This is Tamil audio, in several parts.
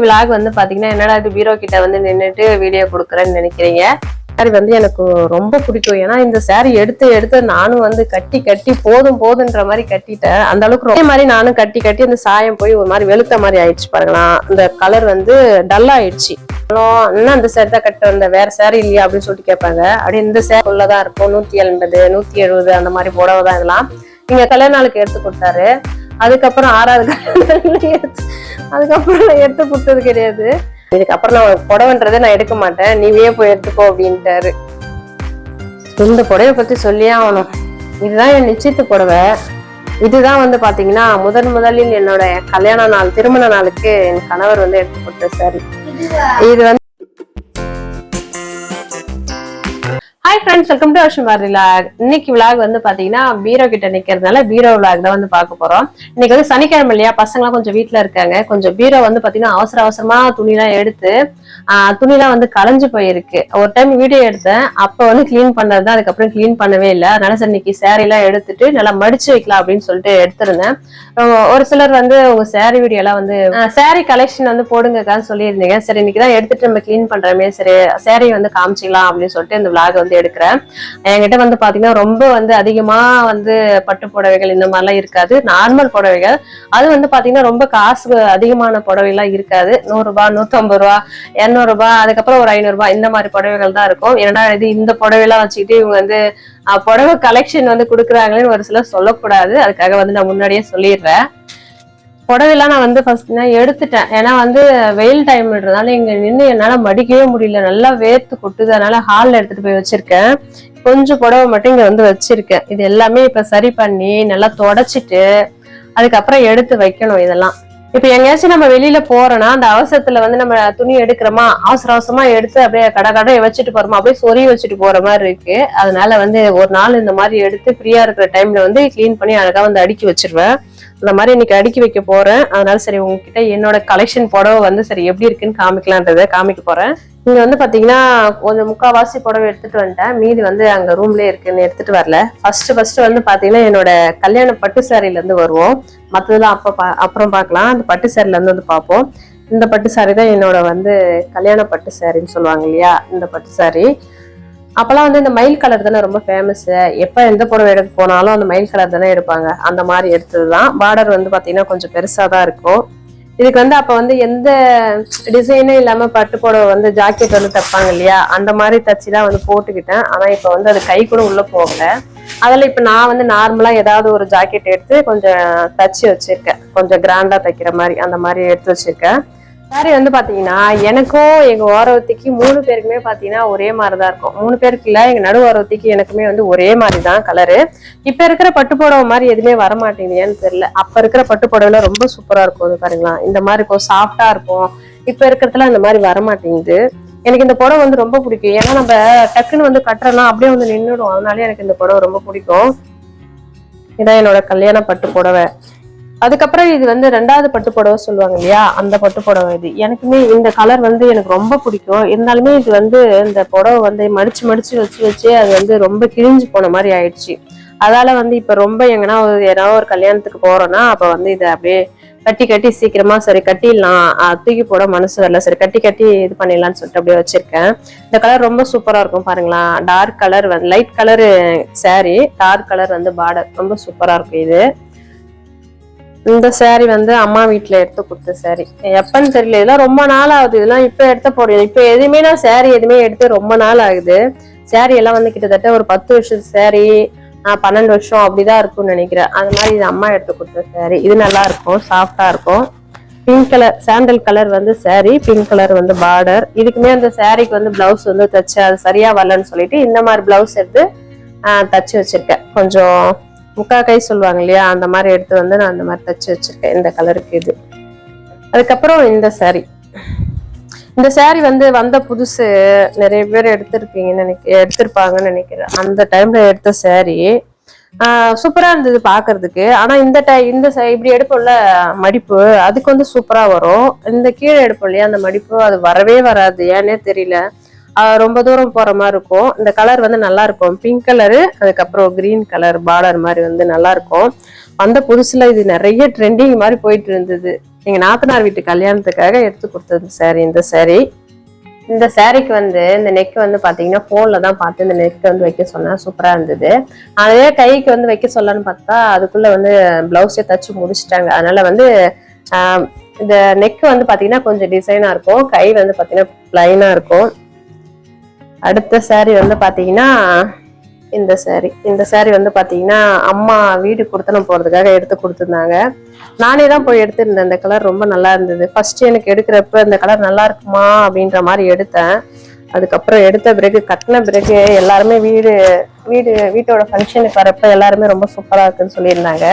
விளாக் வந்து பாத்தீங்கன்னா என்னடா இது பீரோ கிட்ட வந்து நின்றுட்டு வீடியோ கொடுக்குறேன்னு நினைக்கிறீங்க. சாரி வந்து எனக்கு ரொம்ப பிடிக்கும். ஏன்னா இந்த சாரி எடுத்து நானும் வந்து கட்டி போதுன்ற மாதிரி கட்டிட்டேன். அந்த அளவுக்கு ரொம்ப மாதிரி நானும் கட்டி அந்த சாயம் போய் ஒரு மாதிரி வெளுத்த மாதிரி ஆயிடுச்சு பாருங்களா. இந்த கலர் வந்து டல் ஆயிடுச்சு. இன்னும் அந்த சேரி தான் கட்ட வந்த வேற சேரி இல்லையா அப்படின்னு சொல்லிட்டு கேட்பாங்க. அப்படி இந்த சேரி உள்ளதான் இருக்கும். 180 170 அந்த மாதிரி புடவை தான் இதெல்லாம். இங்க கல்யாண நாளுக்கு எடுத்து கொடுத்தாரு. அதுக்கப்புறம் 6வது அதுக்கப்புறம் நான் எடுத்து கொடுத்தது கிடையாது. இதுக்கப்புறம் நான் புடவைன்றதே நான் எடுக்க மாட்டேன், நீவே போய் எடுத்துக்கோ அப்படின்ட்டாரு. இந்த புடவை பத்தி சொல்லியே ஆகணும். இதுதான் என் நிச்சயத்து புடவை. இதுதான் வந்து பாத்தீங்கன்னா முதலில் என்னோட கல்யாண நாள் திருமண நாளுக்கு என் கணவர் வந்து எடுத்து கொடுத்த சாரி. இது வந்து hi friends, welcome to Ashmar vlog. இன்னைக்கு விலாக் வந்து பாத்தீங்கன்னா பீரோ கிட்ட நிக்கிறதுனால பீரோ விலாக் தான் வந்து பார்க்க போறோம். இன்னைக்கு வந்து சனிக்கிழமை இல்லையா, பசங்களாம் கொஞ்சம் வீட்டுல இருக்காங்க. கொஞ்சம் பீரோ வந்து பாத்தீங்கன்னா அவசரமா துணிலாம் எடுத்து துணிலாம் வந்து களைஞ்சு போயிருக்கு. ஒரு டைம் வீடியோ எடுத்தேன், அப்ப வந்து கிளீன் பண்ணதுதான். அதுக்கப்புறம் கிளீன் பண்ணவே இல்லை. அதனால சரி இன்னைக்கு சேரீ எல்லாம் எடுத்துட்டு நல்லா மடிச்சு வைக்கலாம் அப்படின்னு சொல்லிட்டு எடுத்திருந்தேன். ஒரு சிலர் வந்து உங்க சேரீ வீடியோ எல்லாம் வந்து சேரீ கலெக்ஷன் வந்து போடுங்கக்கான்னு சொல்லியிருந்தீங்க. சரி இன்னைக்குதான் எடுத்துட்டு நம்ம கிளீன் பண்றோமே, சரி சேரீ வந்து காமிச்சிக்கலாம் அப்படின்னு சொல்லிட்டு இந்த விலாக் வந்து எடுக்கிறேன். என்கிட்ட வந்து பாத்தீங்கன்னா ரொம்ப வந்து அதிகமா வந்து பட்டு புடவைகள் இந்த மாதிரிலாம் இருக்காது. நார்மல் புடவைகள், அது வந்து பாத்தீங்கன்னா ரொம்ப காசு அதிகமான புடவை எல்லாம் இருக்காது. 100 ரூபாய் 150 ரூபாய் 200 ரூபாய், அதுக்கப்புறம் ஒரு 500 ரூபாய் இந்த மாதிரி புடவைகள் தான் இருக்கும். ஏன்னா இது இந்த புடவைலாம் வச்சுக்கிட்டு இவங்க வந்து புடவை கலெக்ஷன் வந்து கொடுக்குறாங்களேன்னு ஒரு சிலர் சொல்லக்கூடாது. அதுக்காக வந்து நான் முன்னாடியே சொல்லிடுறேன். புடவைலாம் நான் வந்து ஃபர்ஸ்ட் எடுத்துட்டேன். ஏன்னா வந்து வெயில் டைம்ன்றதுனால இங்க நின்று என்னால மடிக்கவே முடியல, நல்லா வேர்த்து கொட்டுது. அதனால ஹால்ல எடுத்துட்டு போய் வச்சிருக்கேன். கொஞ்சம் புடவை மட்டும் இங்க வந்து வச்சிருக்கேன். இது எல்லாமே இப்ப சரி பண்ணி நல்லா தொடச்சிட்டு அதுக்கப்புறம் எடுத்து வைக்கணும். இதெல்லாம் இப்ப எங்கேயாச்சும் நம்ம வெளியில போறோம்னா அந்த அவசரத்துல வந்து நம்ம துணி எடுக்கிறோமா, அவசரமா எடுத்து அப்படியே கடை வச்சுட்டு போறோமா, அப்படியே சொறி வச்சுட்டு போற மாதிரி இருக்கு. அதனால வந்து ஒரு நாள் இந்த மாதிரி எடுத்து ஃப்ரீயா இருக்கிற டைம்ல வந்து கிளீன் பண்ணி அழகா வந்து அடுக்கி வச்சிருவேன். அந்த மாதிரி இன்னைக்கு அடுக்கி வைக்க போறேன். அதனால சரி உங்ககிட்ட என்னோட கலெக்ஷன் புடவை வந்து சரி எப்படி இருக்குன்னு காமிக்க போறேன். இங்க வந்து பாத்தீங்கன்னா கொஞ்சம் முக்காவாசி புடவை எடுத்துட்டு வந்துட்டேன். மீதி வந்து அங்க ரூம்லயே இருக்குன்னு எடுத்துட்டு வரல. ஃபர்ஸ்ட் வந்து பாத்தீங்கன்னா என்னோட கல்யாண பட்டு சாரில இருந்து வருவோம். மத்ததெல்லாம் அப்புறம் பார்க்கலாம். அந்த பட்டு சாரில இருந்து வந்து பார்ப்போம். இந்த பட்டு சாரி தான் என்னோட வந்து கல்யாண பட்டு சாரின்னு சொல்லுவாங்க இல்லையா, இந்த பட்டு சாரி. அப்பெல்லாம் வந்து இந்த மயில் கலர் தானே ரொம்ப ஃபேமஸ். எப்ப எந்த புடவை எடுக்க போனாலும் அந்த மயில் கலர் தானே எடுப்பாங்க. அந்த மாதிரி எடுத்ததுதான். பார்டர் வந்து பாத்தீங்கன்னா கொஞ்சம் பெருசா தான் இருக்கும். இதுக்கு வந்து அப்ப வந்து எந்த டிசைனும் இல்லாம பட்டு புடவை வந்து ஜாக்கெட் வந்து தைப்பாங்க இல்லையா, அந்த மாதிரி தச்சுதான் வந்து போட்டுக்கிட்டேன். ஆனா இப்ப வந்து அது கை கூட உள்ள போகல. அதுல இப்ப நான் வந்து நார்மலா ஏதாவது ஒரு ஜாக்கெட் எடுத்து கொஞ்சம் தச்சு வச்சிருக்கேன். கொஞ்சம் கிராண்டா தைக்கிற மாதிரி அந்த மாதிரி எடுத்து வச்சிருக்கேன். சாரி வந்து பாத்தீங்கன்னா எனக்கும் எங்க ஓரவத்திக்கு 3 பேருக்குமே பாத்தீங்கன்னா ஒரே மாதிரிதான் இருக்கும். 3 பேருக்கு இல்ல, எங்க நடு ஓரவத்திக்கு எனக்குமே வந்து ஒரே மாதிரிதான் கலரு. இப்ப இருக்கிற பட்டு புடவை மாதிரி எதுவுமே வரமாட்டேங்குது, ஏன்னு தெரியல. அப்ப இருக்கிற பட்டு புடவைல ரொம்ப சூப்பரா இருக்கும் பாருங்களா. இந்த மாதிரி இருக்கும், சாஃப்டா இருக்கும். இப்ப இருக்கிறதுல இந்த மாதிரி வரமாட்டேங்குது. எனக்கு இந்த புடவை வந்து ரொம்ப பிடிக்கும். ஏன்னா நம்ம டக்குன்னு வந்து கட்டுறலாம் அப்படியே வந்து நின்றுடும். அதனால எனக்கு இந்த புடவை ரொம்ப பிடிக்கும். இதான் என்னோட கல்யாண பட்டு புடவை. அதுக்கப்புறம் இது வந்து 2வது பட்டு புடவை சொல்லுவாங்க இல்லையா, அந்த பட்டு புடவை. இது எனக்குமே இந்த கலர் வந்து எனக்கு ரொம்ப பிடிக்கும். இருந்தாலுமே இது வந்து இந்த புடவை வந்து மடிச்சு வச்சு அது வந்து ரொம்ப கிழிஞ்சு போன மாதிரி ஆயிடுச்சு. அதால வந்து இப்ப ரொம்ப எங்கன்னா ஏதாவது ஒரு கல்யாணத்துக்கு போறோம்னா அப்ப வந்து இதை அப்படியே கட்டி சீக்கிரமா சரி கட்டிடலாம், தூக்கி போட மனசு வரல, சரி கட்டி இது பண்ணிடலாம்னு சொல்லிட்டு அப்படியே வச்சிருக்கேன். இந்த கலர் ரொம்ப சூப்பரா இருக்கும் பாருங்களா. டார்க் கலர் வந்து light colour sari, dark colour வந்து பார்டர் ரொம்ப சூப்பரா இருக்கும். இது இந்த சாரி வந்து அம்மா வீட்டுல எடுத்து கொடுத்த சாரி. எப்பன்னு தெரியல, இதெல்லாம் ரொம்ப நாள் ஆகுது. இதெல்லாம் இப்ப எடுத்த போறேன். இப்ப எதுவுமே நான் சாரி எதுவுமே எடுத்து ரொம்ப நாள் ஆகுது. சாரி எல்லாம் வந்து கிட்டத்தட்ட ஒரு 10 வருஷம் சாரி, 12 வருஷம் அப்படிதான் இருக்கும்னு நினைக்கிறேன். அது மாதிரி இது அம்மா எடுத்து கொடுத்த சாரி. இது நல்லா இருக்கும், சாஃப்டா இருக்கும். பிங்க் கலர் சாண்டல் கலர் வந்து சாரி, பிங்க் கலர் வந்து பார்டர். இதுக்குமே அந்த சாரிக்கு வந்து பிளவுஸ் வந்து தச்சு அது சரியா வரலன்னு சொல்லிட்டு இந்த மாதிரி பிளவுஸ் எடுத்து தச்சு வச்சிருக்கேன். கொஞ்சம் முக்கா கை சொல்லுவாங்க இல்லையா, அந்த மாதிரி எடுத்து வந்து நான் அந்த மாதிரி தச்சு வச்சிருக்கேன் இந்த கலருக்கு. இது அதுக்கப்புறம் இந்த சாரி வந்து வந்த புதுசு நிறைய பேர் எடுத்திருப்பாங்கன்னு நினைக்கிறேன். அந்த டைம்ல எடுத்த சாரி சூப்பரா இருந்தது பாக்குறதுக்கு. ஆனா இந்த இப்படி எடுப்போம்ல மடிப்பு, அதுக்கு வந்து சூப்பரா வரும். இந்த கீழே எடுப்போம் இல்லையா அந்த மடிப்பு, அது வரவே வராது, ஏன்னே தெரியல. ரொம்ப தூரம் போற மாதிரி இருக்கும். இந்த கலர் வந்து நல்லா இருக்கும், பிங்க் கலரு. அதுக்கப்புறம் கிரீன் கலர் பார்டர் மாதிரி வந்து நல்லா இருக்கும். அந்த புதுசுல இது நிறைய ட்ரெண்டிங் மாதிரி போயிட்டு இருந்தது. எங்க நாத்தனார் வீட்டு கல்யாணத்துக்காக எடுத்து கொடுத்தது சாரி. இந்த சாரிக்கு வந்து இந்த நெக் வந்து பாத்தீங்கன்னா போன்ல தான் பார்த்து இந்த நெக் வந்து வைக்க சொன்னேன். சூப்பரா இருந்தது. அதே கைக்கு வந்து வைக்க சொல்லலான்னு பார்த்தா அதுக்குள்ள வந்து பிளவுஸே தச்சு முடிச்சிட்டாங்க. அதனால வந்து இந்த நெக் வந்து பாத்தீங்கன்னா கொஞ்சம் டிசைனா இருக்கும், கை வந்து பாத்தீங்கன்னா பிளைனா இருக்கும். அடுத்த சாரி வந்து பாத்தீங்கன்னா இந்த சாரி வந்து பாத்தீங்கன்னா அம்மா வீடு கொடுத்தனம் போறதுக்காக எடுத்து கொடுத்துருந்தாங்க. நானே தான் போய் எடுத்திருந்தேன். இந்த கலர் ரொம்ப நல்லா இருந்தது. ஃபர்ஸ்ட் எனக்கு எடுக்கிறப்ப இந்த கலர் நல்லா இருக்குமா அப்படின்ற மாதிரி எடுத்தேன். அதுக்கப்புறம் எடுத்த பிறகு கட்டின பிறகு எல்லாருமே வீட்டோட ஃபங்க்ஷனுக்கு வரப்ப எல்லாருமே ரொம்ப சூப்பரா இருக்குன்னு சொல்லியிருந்தாங்க.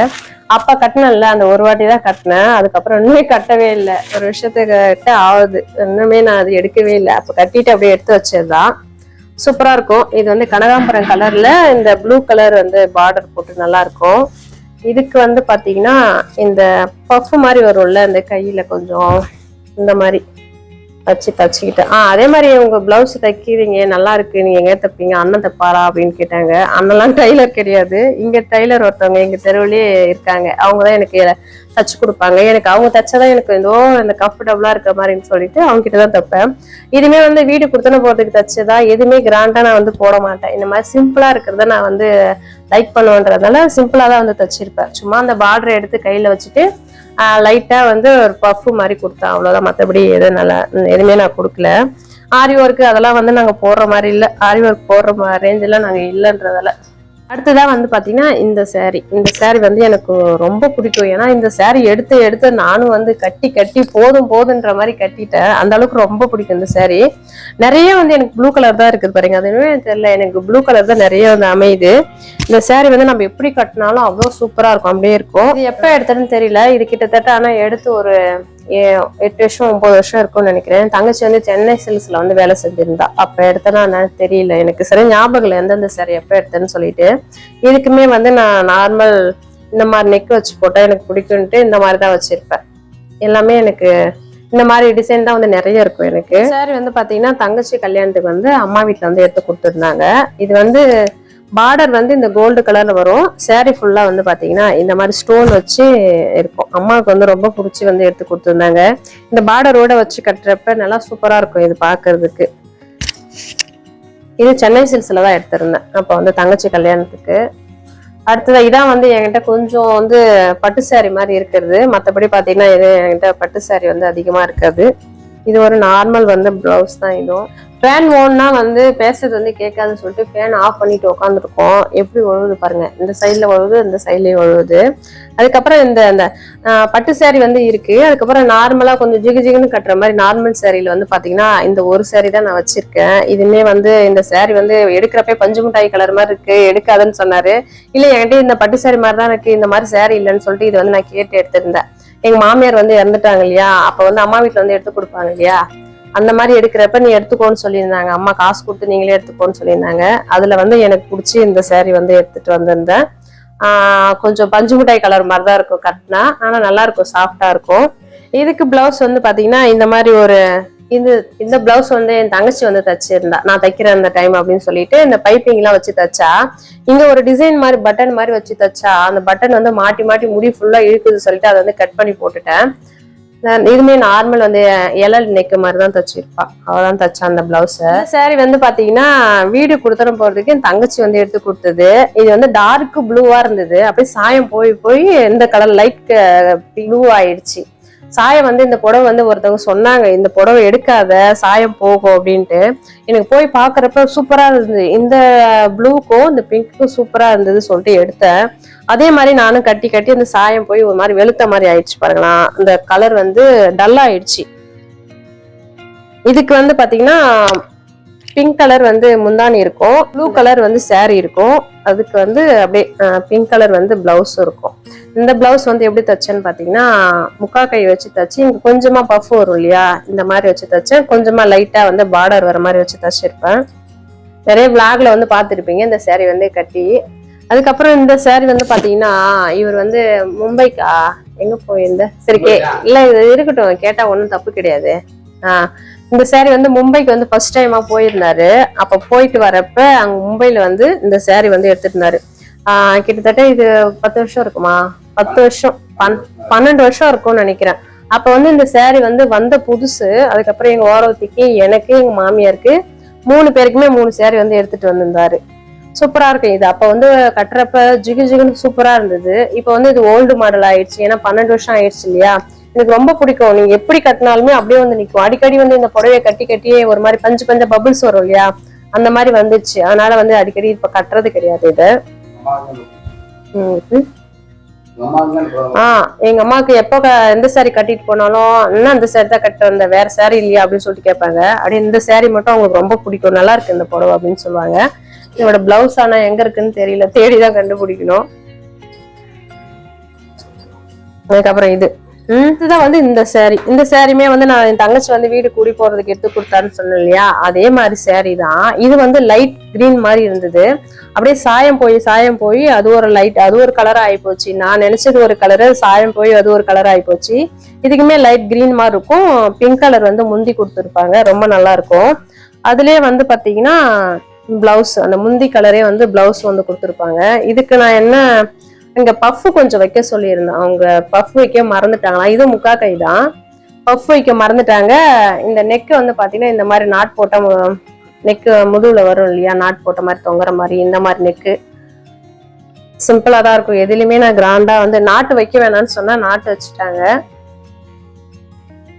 அப்ப கட்டினேன்ல, அந்த ஒரு வாட்டி தான் கட்டினேன். அதுக்கப்புறம் இன்னுமே கட்டவே இல்லை. ஒரு வருஷத்துக்கிட்ட ஆகுது, இன்னுமே நான் அது எடுக்கவே இல்லை. அப்ப கட்டிட்டு அப்படியே எடுத்து வச்சதுதான். சூப்பரா இருக்கும். இது வந்து கனகாம்பரம் கலர்ல இந்த ப்ளூ கலர் வந்து பார்டர் போட்டு நல்லா இருக்கும். இதுக்கு வந்து பாத்தீங்கன்னா இந்த பஃப் மாதிரி வரும்ல, இந்த கையில கொஞ்சம் இந்த மாதிரி தச்சு தச்சுக்கிட்டேன். அதே மாதிரி உங்க பிளவுஸ் தைக்கிறீங்க, நல்லா இருக்கு, நீங்க எங்க தைப்பீங்க, அண்ணன் தைப்பாரா அப்படின்னு கேட்டாங்க. அண்ணெல்லாம் டெய்லர் கிடையாது, இங்க டெய்லர் ஒருத்தவங்க எங்க தெருவுலயே இருக்காங்க. அவங்கதான் எனக்கு தச்சு கொடுப்பாங்க. எனக்கு அவங்க தச்சாதான் எனக்கு ஏதோ இந்த கம்ஃபர்டபுளா இருக்க மாதிரின்னு சொல்லிட்டு அவங்க கிட்டதான் தைப்பேன். இதுமே வந்து வீடு கொடுத்தன போறதுக்கு தச்சதா, எதுவுமே கிராண்டா நான் வந்து போட மாட்டேன். இந்த மாதிரி சிம்பிளா இருக்கிறத நான் வந்து லைக் பண்ணுவேன்றதுனால சிம்பிளா தான் வந்து தச்சிருப்பேன். சும்மா அந்த பார்டரை எடுத்து கையில வச்சுட்டு லைட்டா வந்து ஒரு பஃப் மாதிரி கொடுத்தேன், அவ்வளவுதான். மற்றபடி எதுவுமே நான் கொடுக்கல. ஆரி ஒர்க்கு அதெல்லாம் வந்து நாங்க போடுற மாதிரி இல்லை, ஆரி ஒர்க் போடுற ரேஞ்செல்லாம் நாங்க இல்லைன்றதால. அடுத்ததான் வந்து பாத்தீங்கன்னா இந்த சாரி வந்து எனக்கு ரொம்ப பிடிக்கும். ஏன்னா இந்த சாரி எடுத்து நானும் வந்து கட்டி போதுன்ற மாதிரி கட்டிட்டேன். அந்த அளவுக்கு ரொம்ப பிடிக்கும் இந்த சாரி. நிறைய வந்து எனக்கு ப்ளூ கலர் தான் இருக்குது பாருங்க. அதுவே தெரியல, எனக்கு ப்ளூ கலர் தான் நிறைய வந்து அமையுது. இந்த சாரி வந்து நம்ம எப்படி கட்டினாலும் அவ்வளோ சூப்பரா இருக்கும், அப்படியே இருக்கும். இது எப்ப எடுத்ததுன்னு தெரியல. இது கிட்டத்தட்ட ஆனா எடுத்து ஒரு 8 வருஷம் 9 வருஷம் இருக்கும்னு நினைக்கிறேன். தங்கச்சி வந்து சென்னை சில்க்ஸ்ல வந்து வேலை செஞ்சிருந்தா. அப்ப எடுத்தனா தெரியல, எனக்கு சரி ஞாபகம் இல்லை எந்தெந்த சாரி எப்ப எடுத்தேன்னு சொல்லிட்டு. இதுக்குமே வந்து நான் நார்மல் இந்த மாதிரி நெக் வச்சு போட்டா எனக்கு பிடிக்கும்ட்டு இந்த மாதிரிதான் வச்சிருப்பேன். எல்லாமே எனக்கு இந்த மாதிரி டிசைன் தான் வந்து நிறைய இருக்கும். எனக்கு சாரி வந்து பாத்தீங்கன்னா தங்கச்சி கல்யாணத்துக்கு வந்து அம்மா வீட்டுல வந்து எடுத்து கொடுத்துருந்தாங்க. இது வந்து பார்டர் வந்து இந்த கோல்டு கலர்ல வரும். சாரி ஃபுல்லா வந்து பாத்தீங்கன்னா இந்த மாதிரி ஸ்டோன் வச்சு இருக்கும். அம்மாவுக்கு வந்து ரொம்ப பிடிச்சி வந்து எடுத்து கொடுத்துருந்தாங்க. இந்த பார்டரோட வச்சு கட்டுறப்ப நல்லா சூப்பரா இருக்கும் இது பாக்குறதுக்கு. இது சென்னை சில்க்ஸ்ல தான் எடுத்திருந்தேன் அப்ப வந்து தங்கச்சி கல்யாணத்துக்கு. அடுத்ததான் இதான் வந்து என்கிட்ட கொஞ்சம் வந்து பட்டு சாரி மாதிரி இருக்கிறது. மற்றபடி பாத்தீங்கன்னா இது என்கிட்ட பட்டு சாரி வந்து அதிகமா இருக்காது. இது ஒரு நார்மல் வந்து பிளவுஸ் தான். இதுவும் ஃபேன் ஓன்னா வந்து பேசுறது வந்து கேட்காதுன்னு சொல்லிட்டு ஃபேன் ஆஃப் பண்ணிட்டு உட்காந்துருக்கோம். எப்படி ஒழுகுது பாருங்க, இந்த சைட்ல ஒழுகுது, இந்த சைட்லயும் ஒழுகுது. அதுக்கப்புறம் இந்த பட்டு சாரி வந்து இருக்கு. அதுக்கப்புறம் நார்மலா கொஞ்சம் ஜிகுன்னு கட்டுற மாதிரி நார்மல் சாரியில வந்து பாத்தீங்கன்னா இந்த ஒரு சாரி தான் நான் வச்சிருக்கேன். இதுமே வந்து இந்த சாரி வந்து எடுக்கிறப்ப பஞ்சு மிட்டாய் கலர் மாதிரி இருக்கு, எடுக்காதுன்னு சொன்னாரு. இல்ல என்கிட்ட இந்த பட்டு சாரி மாதிரி தான் இருக்கு, இந்த மாதிரி சாரி இல்லைன்னு சொல்லிட்டு இது வந்து நான் கேட்டு எடுத்திருந்தேன். எங்க மாமியார் வந்து இறந்துட்டாங்க இல்லையா, அப்ப வந்து அம்மா வீட்டுல வந்து எடுத்து கொடுப்பாங்க இல்லையா, அந்த மாதிரி எடுக்கிறப்ப நீ எடுத்துக்கோன்னு சொல்லியிருந்தாங்க. அம்மா காசு கொடுத்து நீங்களே எடுத்துக்கோன்னு சொல்லியிருந்தாங்க. அதுல வந்து எனக்கு பிடிச்சி இந்த சாரி வந்து எடுத்துட்டு வந்திருந்தேன். கொஞ்சம் பஞ்சு மிட்டாய் கலர் மாதிரிதான் இருக்கும் கட்டினா, ஆனா நல்லா இருக்கும், சாஃப்டா இருக்கும். இதுக்கு பிளவுஸ் வந்து பாத்தீங்கன்னா இந்த மாதிரி ஒரு இந்த பிளவுஸ் வந்து என் தங்கச்சி வந்து தச்சிருந்தா, நான் தைக்கிறேன் அந்த டைம் அப்படின்னு சொல்லிட்டு இந்த பைப்பிங் எல்லாம் வச்சு தச்சா. இங்க ஒரு டிசைன் மாதிரி பட்டன் மாதிரி வச்சு தச்சா. அந்த பட்டன் வந்து மாட்டி முடி ஃபுல்லா இழுக்குது சொல்லிட்டு அதை வந்து கட் பண்ணி போட்டுட்டேன். இதுமே நார்மல் வந்து எல்எல் நெக் மாதிரி தான் தச்சிருப்பா, அவதான் தச்சா அந்த பிளவுஸ். சாரி வந்து பாத்தீங்கன்னா வீடு கொடுத்துட போறதுக்கு என் தங்கச்சி வந்து எடுத்து கொடுத்தது. இது வந்து டார்க் ப்ளூவா இருந்தது, அப்படியே சாயம் போய் இந்த கலர் லைட் ப்ளூ ஆயிடுச்சு. சாயம் வந்து இந்த புடவை வந்து ஒருத்தவங்க சொன்னாங்க, இந்த புடவை எடுக்காத சாயம் போகும் அப்படின்ட்டு. எனக்கு போய் பாக்குறப்ப சூப்பரா இருந்தது, இந்த ப்ளூக்கும் இந்த பிங்க்கும் சூப்பரா இருந்தது சொல்லிட்டு எடுத்தேன். அதே மாதிரி நானும் கட்டி அந்த சாயம் போய் ஒரு மாதிரி வெளுத்த மாதிரி ஆயிடுச்சு பாருங்களா. இந்த கலர் வந்து டல்லா ஆயிடுச்சு. இதுக்கு வந்து பாத்தீங்கன்னா பிங்க் கலர் வந்து முந்தானி இருக்கும், ப்ளூ கலர் வந்து சாரி இருக்கும். அதுக்கு வந்து அப்படியே பிங்க் கலர் வந்து பிளவுஸ் இருக்கும். இந்த பிளவுஸ் வந்து எப்படி தச்சேன்னு பாத்தீங்கன்னா முக்கா கை வச்சு தச்சு, இங்க கொஞ்சமா பஃப் வரும் இல்லையா, இந்த மாதிரி வச்சு தச்சேன். கொஞ்சமா லைட்டா வந்து பார்டர் வர மாதிரி வச்சு தச்சிருப்பேன். நிறைய விளாக்ல வந்து பாத்துருப்பீங்க இந்த சாரி வந்து கட்டி. அதுக்கப்புறம் இந்த சாரி வந்து பாத்தீங்கன்னா இவர் வந்து மும்பைக்கா எங்க போயிருந்த சரி இல்ல இது இருக்கட்டும், கேட்டா ஒண்ணும் தப்பு கிடையாது. இந்த சாரி வந்து மும்பைக்கு வந்து ஃபர்ஸ்ட் டைமா போயிருந்தாரு. அப்ப போயிட்டு வரப்ப அங்க மும்பைல வந்து இந்த சாரி வந்து எடுத்துட்டு இருந்தாரு. கிட்டத்தட்ட இது 10 வருஷம் இருக்குமா, 10 வருஷம் 12 வருஷம் இருக்கும்னு நினைக்கிறேன். அப்ப வந்து இந்த saree வந்து வந்த புதுசு. அதுக்கப்புறம் எங்க ஓரவத்திக்கு, எனக்கு, எங்க மாமியாருக்கு 3 பேருக்குமே 3 saree வந்து எடுத்துட்டு வந்திருந்தாரு. சூப்பரா இருக்கும் இது. அப்ப வந்து கட்டுறப்ப ஜிகு ஜிகுன்னு சூப்பரா இருந்தது. இப்ப வந்து இது ஓல்டு மாடல் ஆயிடுச்சு. ஏன்னா 12 வருஷம் ஆயிடுச்சு இல்லையா. எனக்கு ரொம்ப பிடிக்கும். நீங்க எப்படி கட்டினாலுமே அப்படியே வந்து நிக்கும். அடிக்கடி வந்து இந்த புடவைய கட்டி கட்டியே ஒரு மாதிரி பஞ்சு பஞ்ச பபிள்ஸ் வரும் இல்லையா, அந்த மாதிரி வந்துச்சு. அதனால வந்து அடிக்கடி இப்ப கட்டுறது கிடையாது இத. எங்க அம்மாவுக்கு எப்ப எந்த சாரி கட்டிட்டு போனாலும் இன்னும் அந்த சாரி தான் கட்ட வந்த, வேற சாரி இல்லையா அப்படின்னு சொல்லிட்டு கேட்பாங்க. அப்படி இந்த சாரி மட்டும் அவங்களுக்கு ரொம்ப பிடிக்கும். நல்லா இருக்கு இந்த புடவை அப்படின்னு சொல்லுவாங்க. இதோட பிளவுஸ் ஆனா எங்க இருக்குன்னு தெரியல, தேடிதான் கண்டுபிடிக்கணும். அதுக்கப்புறம் இதுதான் வந்து இந்த சாரி. இந்த சாரியுமே வந்து நான் என் தங்கச்சி வந்து வீடு கூடி போறதுக்கு எடுத்து கொடுத்தாருன்னு சொன்னேன் இல்லையா, அதே மாதிரி சாரி தான். இது வந்து லைட் கிரீன் மாதிரி இருந்தது. அப்படியே சாயம் போய் அது ஒரு லைட், அது ஒரு கலர் ஆகி போச்சு. நான் நினைச்சது ஒரு கலரு, சாயம் போய் அது ஒரு கலர் ஆகி போச்சு. இதுக்குமே லைட் கிரீன் மாதிரி இருக்கும். பிங்க் கலர் வந்து முந்தி கொடுத்துருப்பாங்க, ரொம்ப நல்லா இருக்கும். அதுலயே வந்து பாத்தீங்கன்னா பிளவுஸ், அந்த முந்தி கலரே வந்து பிளவுஸ் வந்து கொடுத்துருப்பாங்க. இதுக்கு நான் என்ன, இங்க பஃப் கொஞ்சம் வைக்க சொல்லியிருந்தேன். அவங்க பஃப் வைக்க மறந்துட்டாங்களா. இது முக்கா கை தான், பஃப் வைக்க மறந்துட்டாங்க. இந்த நெக் வந்து பாத்தீங்கன்னா இந்த மாதிரி நாட் போட்ட நெக்கு முதுகுல வரும் இல்லையா, நாட் போட்ட மாதிரி தொங்குற மாதிரி, இந்த மாதிரி நெக்கு சிம்பிளா தான் இருக்கும். எதுலையுமே நான் கிராண்டா வந்து நாட்டு வைக்க வேணாம்னு சொன்னா நாட்டு வச்சுட்டாங்க.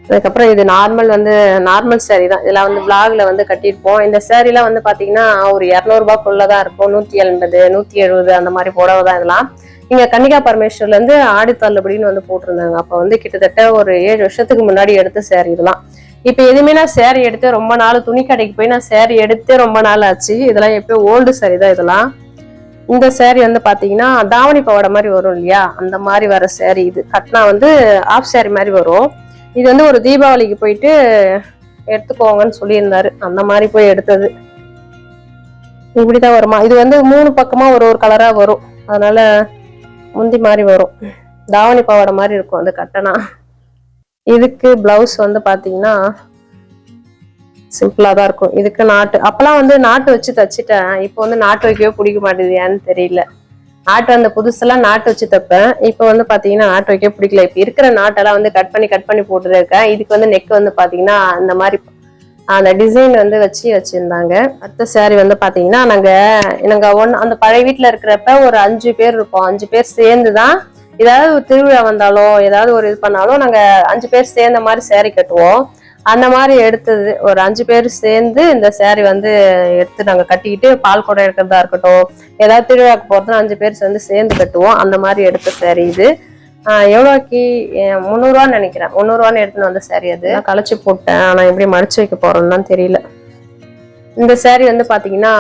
அதுக்கப்புறம் இது நார்மல் சாரி தான். இதெல்லாம் வந்து விளாக்ல வந்து கட்டியிருப்போம். இந்த சாரிலாம் வந்து பாத்தீங்கன்னா ஒரு 200 ரூபாய்க்குள்ளதான் இருக்கும். 180 170 அந்த மாதிரி புடவை தான் இதெல்லாம். இங்க கன்னிகா பரமேஸ்வர்ல இருந்து ஆடி தள்ளுபடின்னு வந்து போட்டிருந்தாங்க. அப்ப வந்து கிட்டத்தட்ட ஒரு 7 வருஷத்துக்கு முன்னாடி எடுத்த சாரி இதெல்லாம். இப்ப எதுவுமே நான் சாரி எடுத்து ரொம்ப நாள், துணி கடைக்கு போய் நான் சாரி எடுத்தே ரொம்ப நாள் ஆச்சு. இதெல்லாம் எப்போ ஓல்டு சாரி தான் இதெல்லாம். இந்த சாரி வந்து பாத்தீங்கன்னா தாவணி பாவாடை மாதிரி வரும் இல்லையா, அந்த மாதிரி வர சாரி. இது கட்டினா வந்து ஆஃப் சாரி மாதிரி வரும். இது வந்து ஒரு தீபாவளிக்கு போயிட்டு எடுத்துக்கோங்கன்னு சொல்லியிருந்தாரு, அந்த மாதிரி போய் எடுத்தது. இப்படிதான் வருமா. இது வந்து 3 பக்கமா ஒரு கலரா வரும். அதனால முந்தி மாதிரி வரும், தாவணி பாவாடை மாதிரி இருக்கும் அது கட்டனா. இதுக்கு பிளவுஸ் வந்து பாத்தீங்கன்னா சிம்பிளா தான் இருக்கும். இதுக்கு நாட்டு, அப்பெல்லாம் வந்து நாட்டு வச்சு தச்சுட்டேன். இப்போ வந்து நாட்டு வைக்கவே பிடிக்க மாட்டேது, ஏன்னு தெரியல. நாட்டு அந்த புதுசெல்லாம் நாட்டு வச்சு தைப்பேன். இப்போ வந்து பாத்தீங்கன்னா நாட்டு வைக்க பிடிக்கல. இப்ப இருக்கிற நாட்டெல்லாம் வந்து கட் பண்ணி போட்டுட்டு இருக்கேன். இதுக்கு வந்து நெக் வந்து பாத்தீங்கன்னா இந்த மாதிரி அந்த டிசைன் வந்து வச்சிருந்தாங்க. அடுத்த சாரி வந்து பாத்தீங்கன்னா நாங்க அந்த பழைய வீட்டுல இருக்கிறப்ப ஒரு 5 பேர் இருப்போம். 5 பேர் சேர்ந்துதான் ஏதாவது ஒரு திருவிழா வந்தாலும் ஏதாவது ஒரு இது பண்ணாலும் நாங்க 5 பேர் சேர்ந்த மாதிரி சாரி கட்டுவோம். அந்த மாதிரி எடுத்தது ஒரு 5 பேர் சேர்ந்து இந்த சாரி வந்து எடுத்து நாங்க கட்டிக்கிட்டு பால் குடம் எடுக்கிறதா இருக்கட்டும், ஏதாவது திருவிழாக்கு போறதுன்னா 5 பேர் சேர்ந்து கட்டுவோம். அந்த மாதிரி எடுத்த சாரி இது. எவ்வளோக்கு 300 ரூபான்னு நினைக்கிறேன். 300 ரூபான்னு எடுத்துன்னு வந்த சாரி. அது களைச்சு போட்டேன். ஆனா எப்படி மடிச்சு வைக்க போறோம்னு தெரியல. இந்த சாரி வந்து பாத்தீங்கன்னா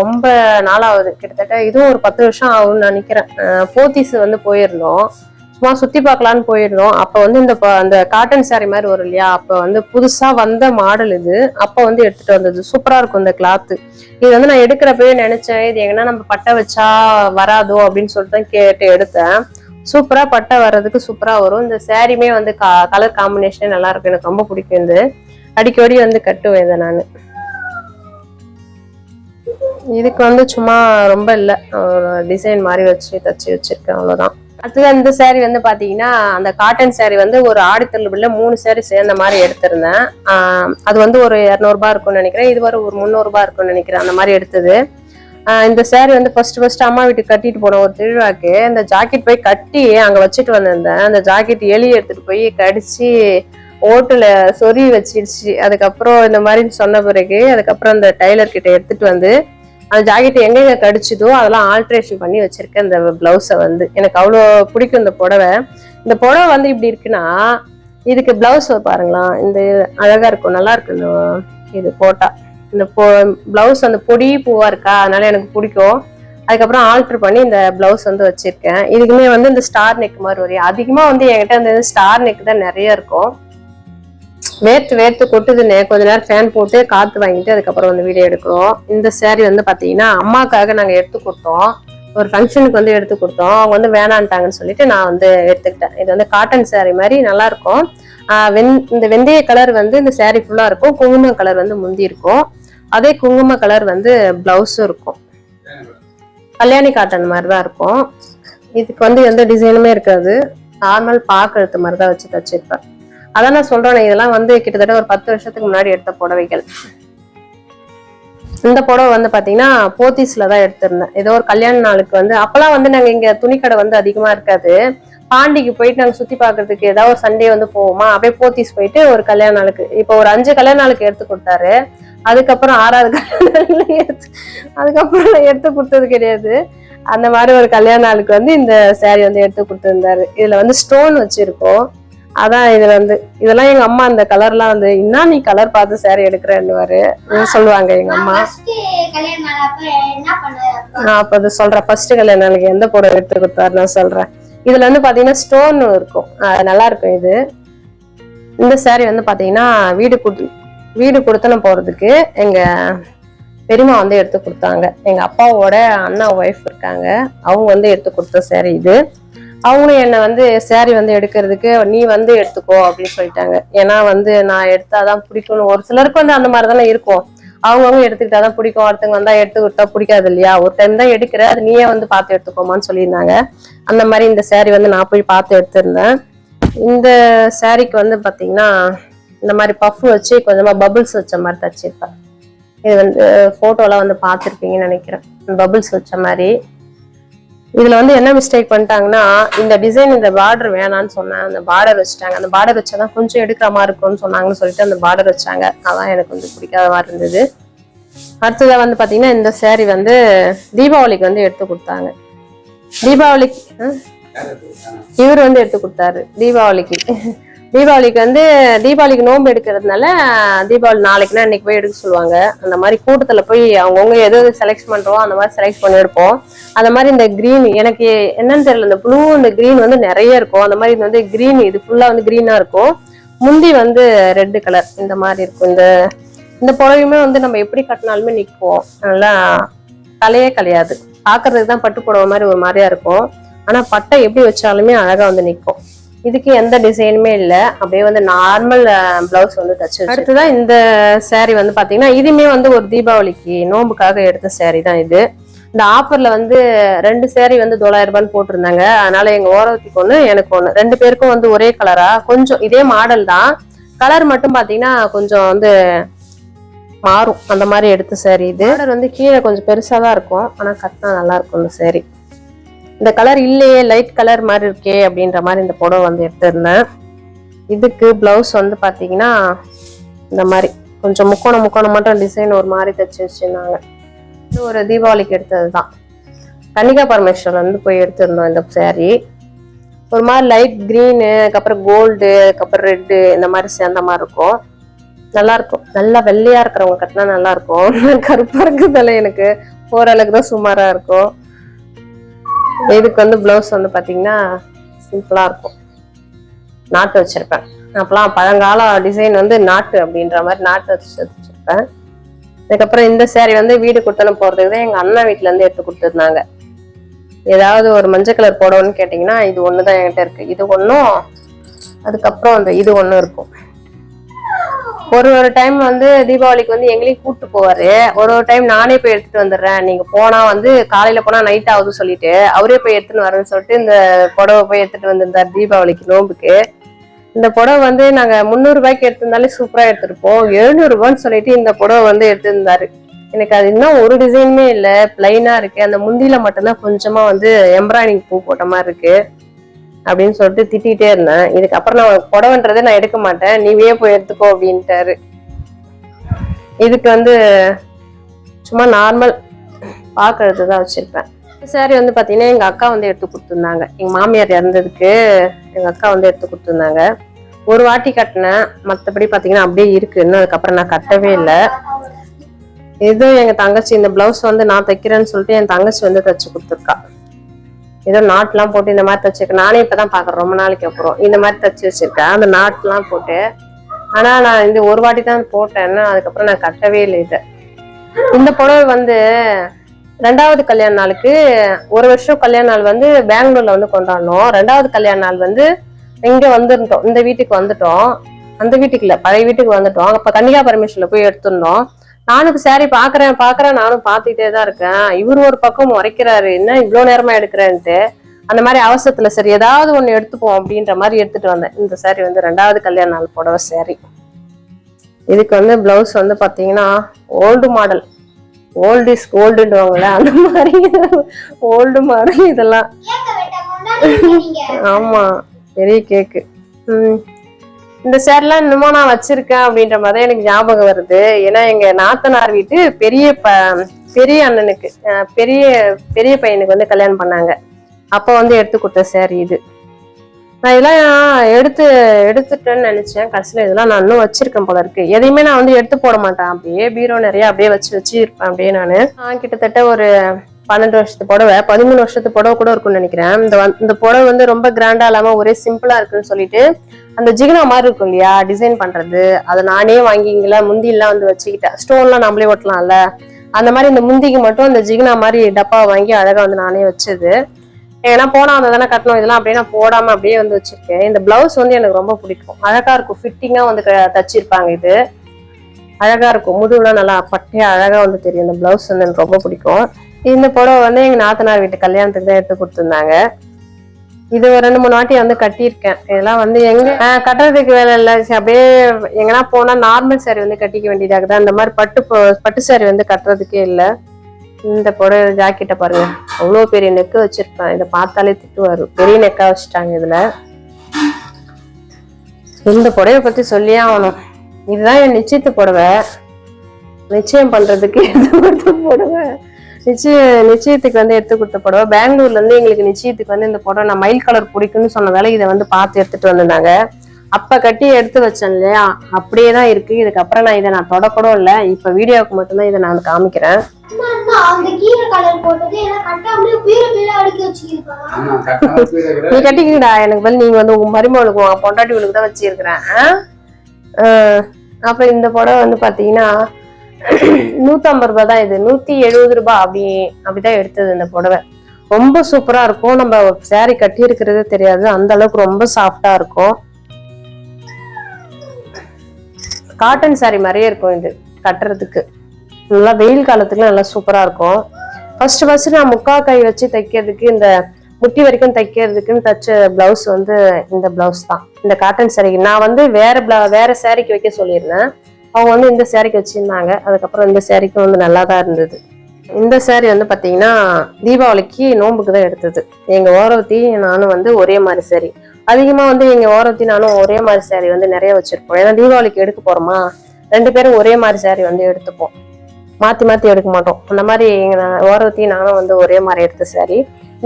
ரொம்ப நாளாகுது. கிட்டத்தட்ட இதுவும் ஒரு 10 வருஷம் ஆகும்னு நினைக்கிறேன். போத்தீஸ் வந்து போயிருந்தோம், சும்மா சுத்தி பார்க்கலான்னு போயிருந்தோம். அப்ப வந்து அந்த காட்டன் சாரி மாதிரி வரும் இல்லையா, அப்ப வந்து புதுசா வந்த மாடல் இது. அப்ப வந்து எடுத்துட்டு வந்தது. சூப்பரா இருக்கும் இந்த கிளாத்து. இது வந்து நான் எடுக்கிறப்பவே நினைச்சேன், இது எங்கன்னா நம்ம பட்டை வச்சா வராதோ அப்படின்னு சொல்லிட்டு தான் கேட்டு எடுத்தேன். சூப்பரா பட்டை வர்றதுக்கு சூப்பரா வரும். இந்த சாரியுமே வந்து கலர் காம்பினேஷனே நல்லா இருக்கும். எனக்கு ரொம்ப பிடிக்கும். இது அடிக்கடி வந்து கட்டுவேன் இதை நான். இதுக்கு வந்து சும்மா ரொம்ப இல்லை, ஒரு டிசைன் மாதிரி வச்சு தச்சு வச்சிருக்கேன், அவ்வளவுதான். அடுத்தது இந்த சாரி வந்து பாத்தீங்கன்னா அந்த காட்டன் சாரி வந்து ஒரு ஆடி தள்ளுபடியில 3 சாரி சேர்ந்த மாதிரி எடுத்திருந்தேன். அது வந்து ஒரு 200 ரூபாய் இருக்கும்னு நினைக்கிறேன். இது ஒரு 300 ரூபாய் இருக்கும்னு நினைக்கிறேன். அந்த மாதிரி எடுத்தது. இந்த சாரி வந்து ஃபர்ஸ்ட் அம்மா வீட்டுக்கு கட்டிட்டு போன ஒரு திருவிழாக்கு இந்த ஜாக்கெட் போய் கட்டி அங்க வச்சுட்டு வந்திருந்தேன். அந்த ஜாக்கெட் எலி எடுத்துட்டு போய் கடிச்சு ஓட்டுல சொறி வச்சிருச்சு. அதுக்கப்புறம் இந்த மாதிரி சொன்ன பிறகு அதுக்கப்புறம் அந்த டைலர் கிட்ட எடுத்துட்டு வந்து அந்த ஜாக்கெட் எங்கெங்க கடிச்சதோ அதெல்லாம் ஆல்ட்ரேஷன் பண்ணி வச்சிருக்கேன். இந்த பிளவுஸை வந்து எனக்கு அவ்வளோ பிடிக்கும் இந்த புடவை. இந்த புடவை வந்து இப்படி இருக்குன்னா இதுக்கு பிளவுஸ் பாருங்களா, இந்த அழகா இருக்கும், நல்லா இருக்கு. இந்த இது போட்டா இந்த பிளவுஸ் அந்த பொடி பூவா இருக்கா, அதனால எனக்கு பிடிக்கும். அதுக்கப்புறம் ஆல்டர் பண்ணி இந்த பிளவுஸ் வந்து வச்சிருக்கேன். இதுக்குமே வந்து இந்த ஸ்டார் நெக் மாதிரி வரும். அதிகமா வந்து என்கிட்ட அந்த ஸ்டார் நெக் தான் நிறைய இருக்கும். வேர்த்து கொட்டுதுன்னு கொஞ்ச நேரம் ஃபேன் போட்டு காத்து வாங்கிட்டு அதுக்கப்புறம் வந்து வீடியோ எடுக்கிறோம். இந்த சாரி வந்து பாத்தீங்கன்னா அம்மாக்காக நாங்க எடுத்து கொடுத்தோம். ஒரு ஃபங்க்ஷனுக்கு வந்து எடுத்து கொடுத்தோம். அவங்க வந்து வேணான்ட்டாங்கன்னு சொல்லிட்டு நான் வந்து எடுத்துக்கிட்டேன். இது வந்து காட்டன் சாரி மாதிரி நல்லா இருக்கும். இந்த வெந்தய கலர் வந்து இந்த சாரி ஃபுல்லா இருக்கும். குங்கும கலர் வந்து முந்தி இருக்கும். அதே குங்கும கலர் வந்து பிளவுஸும் இருக்கும். கல்யாணி காட்டன் மாதிரிதான் இருக்கும். இதுக்கு வந்து எந்த டிசைனுமே இருக்காது. நார்மல் பாக்கெழுத்து மாதிரிதான் வச்சு தச்சிருப்பேன். அதான் நான் சொல்றேன், இதெல்லாம் வந்து கிட்டத்தட்ட ஒரு 10 வருஷத்துக்கு முன்னாடி எடுத்த புடவைகள். இந்த புடவை வந்து பாத்தீங்கன்னா போத்தீஸ்ல தான் எடுத்திருந்தேன். ஏதோ ஒரு கல்யாண நாளுக்கு வந்து, அப்பெல்லாம் வந்து நாங்க இங்க துணிக்கடை வந்து அதிகமா இருக்காது. பாண்டிக்கு போயிட்டு நாங்க சுத்தி பாக்குறதுக்கு ஏதாவது ஒரு சண்டே வந்து போவோமா, அப்படியே போத்தீஸ் போயிட்டு ஒரு கல்யாண நாளுக்கு, இப்போ ஒரு 5 கல்யாண நாளுக்கு எடுத்து கொடுத்தாரு. அதுக்கப்புறம் 6வது கல்யாண அதுக்கப்புறம் எடுத்து கொடுத்தது கிடையாது. அந்த மாதிரி ஒரு கல்யாண நாளுக்கு வந்து இந்த சாரி வந்து எடுத்து கொடுத்துருந்தாரு. இதுல வந்து ஸ்டோன் வச்சிருக்கோம். அதான் இதுல வந்து இதெல்லாம் எங்க அம்மா அந்த கலர்லாம் வந்து, இன்னும் நீ கலர் பார்த்து சாரி எடுக்கிறேன்னு சொல்லுவாங்க எங்க அம்மா. நான் அப்ப அது சொல்றேன், ஃபர்ஸ்ட் கல்யாண நாளுக்கு எந்த புடவை எடுத்து கொடுத்தாரு நான் சொல்றேன். இதுல வந்து பாத்தீங்கன்னா ஸ்டோன் இருக்கும், நல்லா இருக்கும். இது இந்த சாரி வந்து பாத்தீங்கன்னா வீடு கொடுத்தனம் போறதுக்கு எங்க பெரியமா வந்து எடுத்து கொடுத்தாங்க. எங்க அப்பாவோட அண்ணா ஒய்ஃப் இருக்காங்க, அவங்க வந்து எடுத்து கொடுத்த சாரி இது. அவங்களும் என்னை வந்து சாரி வந்து எடுக்கிறதுக்கு நீ வந்து எடுத்துக்கோ அப்படின்னு சொல்லிட்டாங்க. ஏன்னா வந்து நான் எடுத்தாதான் பிடிக்கும்னு, ஒரு சிலருக்கு வந்து அந்த மாதிரி தானே இருக்கும். அவங்கவுங்க எடுத்துக்கிட்டாதான் பிடிக்கும், ஒருத்தவங்க வந்தா எடுத்து கொடுத்தா பிடிக்காது இல்லையா. ஒரு டைம் தான் எடுக்கிற, அது நீயே வந்து பார்த்து எடுத்துக்கோமான்னு சொல்லியிருந்தாங்க. அந்த மாதிரி இந்த சாரி வந்து நான் போய் பார்த்து எடுத்திருந்தேன். இந்த சாரிக்கு வந்து பாத்தீங்கன்னா இந்த மாதிரி பஃப் வச்சு கொஞ்சமா பபுள்ஸ் வச்ச மாதிரி தச்சிருப்பேன். இது வந்து போட்டோலாம் வந்து பார்த்துருப்பீங்கன்னு நினைக்கிறேன், பபுள்ஸ் வச்ச மாதிரி. இதுல வந்து என்ன மிஸ்டேக் பண்ணிட்டாங்கன்னா, இந்த டிசைன் இந்த பார்டர் வேணான்னு சொன்னேன், அந்த பார்டர் வச்சுட்டாங்க. அந்த பார்டர் வச்சாதான் கொஞ்சம் எடுக்கிற மாதிரி இருக்கும்னு சொன்னாங்கன்னு சொல்லிட்டு அந்த பார்டர் வச்சாங்க. அதான் எனக்கு கொஞ்சம் பிடிக்காத மாதிரி இருந்தது. அடுத்ததா வந்து பாத்தீங்கன்னா இந்த சாரி வந்து தீபாவளிக்கு வந்து எடுத்து கொடுத்தாங்க. தீபாவளிக்கு இவர் வந்து எடுத்து கொடுத்தாரு. தீபாவளிக்கு நோன்பு எடுக்கிறதுனால, தீபாவளி நாளைக்குன்னா இன்னைக்கு போய் எடுக்க சொல்லுவாங்க. அந்த மாதிரி கூட்டத்துல போய் அவங்கவுங்க எது செலக்ட் பண்றோம் அந்த மாதிரி செலக்ட் பண்ணி எடுப்போம். அந்த மாதிரி இந்த கிரீன் எனக்கு என்னன்னு தெரியல, இந்த ப்ளூ இந்த கிரீன் வந்து நிறைய இருக்கும். அந்த மாதிரி இது வந்து கிரீன், இது ஃபுல்லா வந்து கிரீனா இருக்கும். முந்தி வந்து ரெட் கலர் இந்த மாதிரி இருக்கும். இந்த புடவையுமே வந்து நம்ம எப்படி கட்டினாலுமே நிற்கும், நல்லா கலையே கலையாது. பாக்குறதுக்கு தான் பட்டு புடவை மாதிரி ஒரு மாதிரியா இருக்கும், ஆனா பட்டை எப்படி வச்சாலுமே அழகா வந்து நிற்கும். இதுக்கு எந்த டிசைனுமே இல்லை, அப்படியே வந்து நார்மல் பிளவுஸ் வந்து தச்சு. அடுத்துதான் இந்த சாரி வந்து பாத்தீங்கன்னா இதுமே வந்து ஒரு தீபாவளிக்கு நோம்புக்காக எடுத்த சாரி தான் இது. இந்த ஆஃபர்ல வந்து 2 சாரி வந்து 900 ரூபான்னு போட்டிருந்தாங்க. அதனால எங்க ஓரத்துக்கு ஒண்ணு எனக்கு ஒண்ணு, 2 பேருக்கும் வந்து ஒரே கலரா, கொஞ்சம் இதே மாடல் தான், கலர் மட்டும் பாத்தீங்கன்னா கொஞ்சம் வந்து மாறும். அந்த மாதிரி எடுத்த சாரி இது. கலர் வந்து கீழே கொஞ்சம் பெருசா தான் இருக்கும், ஆனா கட்டினா நல்லா இருக்கும் இந்த சாரி. இந்த கலர் இல்லையே, லைட் கலர் மாதிரி இருக்கே அப்படின்ற மாதிரி இந்த புடவை வந்து எடுத்திருந்தேன். இதுக்கு பிளவுஸ் வந்து பாத்தீங்கன்னா இந்த மாதிரி கொஞ்சம் முக்கோணம் மட்டும் டிசைன் ஒரு மாதிரி தச்சு வச்சிருந்தாங்க. இது ஒரு தீபாவளிக்கு எடுத்ததுதான். கன்னிகா பரமேஸ்வரன் வந்து போய் எடுத்திருந்தோம் இந்த சாரி. ஒரு மாதிரி லைட் கிரீனு, அதுக்கப்புறம் கோல்டு, அதுக்கப்புறம் ரெட்டு, இந்த மாதிரி சேர்ந்த மாதிரி இருக்கும். நல்லா இருக்கும். நல்லா வெள்ளையா இருக்கிறவங்க கட்டினா நல்லா இருக்கும். கருப்பா இருக்குதுல எனக்கு ஓரளவுக்கு தான் சுமாரா இருக்கும். இதுக்கு வந்து பிளவுஸ் வந்து பாத்தீங்கன்னா சிம்பிளா இருக்கும், நாட்டு வச்சிருப்பேன். அப்பெல்லாம் பழங்கால டிசைன் வந்து நாட்டு அப்படின்ற மாதிரி நாட்டு வச்சிருப்பேன். அதுக்கப்புறம் இந்த சாரி வந்து வீடு கொடுத்தனும் போறதுக்கு தான் எங்க அண்ணா வீட்டுல இருந்து எடுத்து கொடுத்துருந்தாங்க. ஏதாவது ஒரு மஞ்சள் கலர் போடணும்னு கேட்டீங்கன்னா இது ஒண்ணுதான் என்கிட்ட இருக்கு. இது ஒண்ணும், அதுக்கப்புறம் அந்த இது ஒண்ணும் இருக்கும். ஒரு டைம் வந்து தீபாவளிக்கு வந்து எங்களையும் கூப்பிட்டு போவாரு. ஒரு டைம் நானே போய் எடுத்துட்டு வந்துடுறேன், நீங்க போனா வந்து காலையில போனா நைட் ஆகுது சொல்லிட்டு அவரே போய் எடுத்துன்னு வரேன்னு சொல்லிட்டு இந்த புடவை போய் எடுத்துட்டு வந்திருந்தாரு தீபாவளிக்கு நோம்புக்கு. இந்த புடவை வந்து நாங்க 300 ரூபாய்க்கு எடுத்திருந்தாலே சூப்பரா எடுத்திருப்போம். 700 ரூபான்னு சொல்லிட்டு இந்த புடவை வந்து எடுத்திருந்தாரு. எனக்கு அது இன்னும் ஒரு டிசைனுமே இல்ல, பிளைனா இருக்கு. அந்த முந்தியில மட்டும்தான் கொஞ்சமா வந்து எம்ப்ராய்டிங் பூ போட்ட மாதிரி இருக்கு அப்படின்னு சொல்லிட்டு திட்டிகிட்டே இருந்தேன். இதுக்கப்புறம் நான் புடவைன்றதை நான் எடுக்க மாட்டேன், நீவே போய் எடுத்துக்கோ அப்படின்ட்டாரு. இதுக்கு வந்து சும்மா நார்மல் பாக்குறது தான் வச்சிருப்பேன். சாரி வந்து பாத்தீங்கன்னா எங்க அக்கா வந்து எடுத்து கொடுத்துருந்தாங்க. எங்க மாமியார் இறந்ததுக்கு எங்க அக்கா வந்து எடுத்து கொடுத்துருந்தாங்க. ஒரு வாட்டி கட்டினேன், மற்றபடி பாத்தீங்கன்னா அப்படியே இருக்கு. இன்னும் அதுக்கப்புறம் நான் கட்டவே இல்லை. இது எங்க தங்கச்சி, இந்த பிளவுஸ் வந்து நான் தைக்கிறேன்னு சொல்லிட்டு என் தங்கச்சி வந்து தச்சு கொடுத்துருக்கா. ஏதோ நாட்லாம் போட்டு இந்த மாதிரி தச்சிருக்கேன். நானே இப்பதான் பாக்குறேன், ரொம்ப நாளைக்கு அப்புறம் இந்த மாதிரி தச்சு வச்சிருக்கேன் அந்த நாட்லாம் போட்டு. ஆனா நான் இந்த ஒரு வாட்டி தான் போட்டேன், அதுக்கப்புறம் நான் கட்டவே இல்லை இதை. இந்த புடவை வந்து 2வது கல்யாண நாளுக்கு, ஒரு வருஷம் கல்யாண நாள் வந்து பெங்களூர்ல வந்து கொண்டாடணும். 2வது கல்யாண நாள் வந்து இங்க வந்துட்டோம், இந்த வீட்டுக்கு வந்துட்டோம். அந்த வீட்டுக்கு இல்ல, பழைய வீட்டுக்கு வந்துட்டோம். அப்ப கன்னிகா பரமேஸ்வரில் போய் எடுத்துருந்தோம். நானும் சாரி பாக்குறேன் நானும் பாத்துக்கிட்டே தான் இருக்கேன். இவரு ஒரு பக்கம் முறைக்கிறாரு, என்ன இவ்வளவு நேரமா எடுக்கிறேன்ட்டு. அந்த மாதிரி அவசரத்துல சரி ஏதாவது ஒண்ணு எடுத்துப்போம் அப்படின்ற மாதிரி எடுத்துட்டு வந்தேன். இந்த சாரி வந்து 2வது கல்யாண நாள் புடவை சாரி. இதுக்கு வந்து பிளவுஸ் வந்து பாத்தீங்கன்னா ஓல்டு மாடல், ஓல்டு இஸ் கோல்டுன்னுவாங்கல்ல அந்த மாதிரி ஓல்டு மாடல் இதெல்லாம். ஆமா பெரிய கேக்கு. இந்த சேரீலாம் இன்னமும் நான் வச்சிருக்கேன் அப்படின்ற மாதிரி எனக்கு ஞாபகம் வருது. ஏன்னா எங்க நாத்தனார் வீட்டு பெரிய அண்ணனுக்கு பெரிய பெரிய பையனுக்கு வந்து கல்யாணம் பண்ணாங்க. அப்ப வந்து எடுத்து கொடுத்த சேரீ இது. நான் இதெல்லாம் எடுத்துட்டேன்னு நினைச்சேன். கடைசியில இதெல்லாம் நான் இன்னும் வச்சிருக்கேன் போல இருக்கு. எதையுமே நான் வந்து எடுத்து போட மாட்டேன். அப்படியே பீரோ நிறைய அப்படியே வச்சு இருப்பேன். அப்படியே நான் கிட்டத்தட்ட ஒரு 12 வருஷத்து புடவை 13 வருஷத்து புடவை கூட இருக்கும்னு நினைக்கிறேன். இந்த புடவை வந்து ரொம்ப கிராண்டா இல்லாம ஒரே சிம்பிளா இருக்குன்னு சொல்லிட்டு அந்த ஜிகினா மாதிரி இருக்கும் இல்லையா டிசைன் பண்றது, அதை நானே வாங்கிங்களா முந்தி எல்லாம் வந்து வச்சுக்கிட்டேன். ஸ்டோன்லாம் நம்மளே ஒட்டலாம்ல, அந்த மாதிரி இந்த முந்திக்கு மட்டும் அந்த ஜிகினா மாதிரி டப்பா வாங்கி அழகா வந்து நானே வச்சது. ஏன்னா போனா அந்த தானே கட்டணும், இதெல்லாம் அப்படியே நான் போடாம அப்படியே வந்து வச்சிருக்கேன். இந்த பிளவுஸ் வந்து எனக்கு ரொம்ப பிடிக்கும். அழகா இருக்கும், ஃபிட்டிங்கா வந்து தச்சிருப்பாங்க. இது அழகா இருக்கும், முதுகுலாம் நல்லா பட்டையா அழகா வந்து தெரியும். இந்த பிளவுஸ் வந்து எனக்கு ரொம்ப பிடிக்கும். இந்த புடவை வந்து எங்க நாத்தனார் வீட்டு கல்யாணத்துக்கு தான் எடுத்து கொடுத்துருந்தாங்க. இது ஒரு 2-3 வாட்டி வந்து கட்டியிருக்கேன். இதெல்லாம் வந்து எங்க கட்டுறதுக்கு வேலை இல்லை, அப்படியே எங்கன்னா போனா நார்மல் சாரி வந்து கட்டிக்க வேண்டியதாகுது. அந்த மாதிரி பட்டு சாரி வந்து கட்டுறதுக்கே இல்லை. இந்த புடவை ஜாக்கெட்டை பாருங்க, அவ்வளோ பெரிய நெக்கு வச்சிருப்பேன். இதை பார்த்தாலே திட்டுவாரு, பெரிய நெக்கா வச்சுட்டாங்க இதுல. இந்த புடவை பத்தி சொல்லியே ஆகணும். இதுதான் என் நிச்சயத்து புடவை. நிச்சயம் பண்றதுக்கு எடுத்து கொடுத்த புடவை, நிச்சயத்துக்கு வந்து எடுத்து கொடுத்த புடவை. பெங்களூர்ல இருந்து எங்களுக்கு நிச்சயத்துக்கு வந்து இந்த புடவை நான் மயில் கலர் பிடிக்கும்னு சொன்னதால இதை வந்து பார்த்து எடுத்துட்டு வந்திருந்தாங்க. அப்ப கட்டி எடுத்து வச்சேன் இல்லையா, அப்படியேதான் இருக்கு. இதுக்கப்புறம் நான் இதை நான் தொடக்கூட இல்லை. இப்ப வீடியோவுக்கு மட்டும்தான் இதை நான் காமிக்கிறேன். நீ கட்டிக்கிடா, எனக்கு பதில் நீங்க வந்து உங்க மருமகளுக்கு பொண்டாட்டிகளுக்கு தான் வச்சிருக்கிறேன். அப்புறம் இந்த புடவை வந்து பாத்தீங்கன்னா 150 ரூபாய் தான். இது 170 ரூபாய் அப்படிதான் எடுத்தது. இந்த புடவை ரொம்ப சூப்பரா இருக்கும். நம்ம சாரி கட்டி இருக்கிறது தெரியாது, அந்த அளவுக்கு ரொம்ப சாஃப்டா இருக்கும். காட்டன் சாரி மாதிரியே இருக்கும் இது கட்டுறதுக்கு. நல்லா வெயில் காலத்துக்கு நல்லா சூப்பரா இருக்கும். ஃபர்ஸ்ட் நான் முக்கா கை வச்சு தைக்கிறதுக்கு, இந்த முட்டி வரைக்கும் தைக்கிறதுக்குன்னு தச்ச பிளவுஸ் வந்து இந்த பிளவுஸ் தான். இந்த காட்டன் சாரி நான் வந்து வேற சாரிக்கு வைக்க சொல்லியிருந்தேன். அவங்க வந்து இந்த சாரிக்கு வச்சிருந்தாங்க. அதுக்கப்புறம் இந்த சாரிக்கு வந்து நல்லா தான் இருந்தது. இந்த சாரி வந்து பாத்தீங்கன்னா தீபாவளிக்கு நோம்புக்கு தான் எடுத்தது. எங்க ஓரவத்தி நானும் வந்து ஒரே மாதிரி சாரி, அதிகமா வந்து எங்க ஓரவத்தி நானும் ஒரே மாதிரி சாரி வந்து நிறைய வச்சிருப்போம். ஏன்னா தீபாவளிக்கு எடுக்க போறோமா, 2 பேரும் ஒரே மாதிரி சாரி வந்து எடுத்துப்போம், மாத்தி எடுக்க மாட்டோம். அந்த மாதிரி எங்க ஓரவத்தி நானும் வந்து ஒரே மாதிரி எடுத்த சாரி.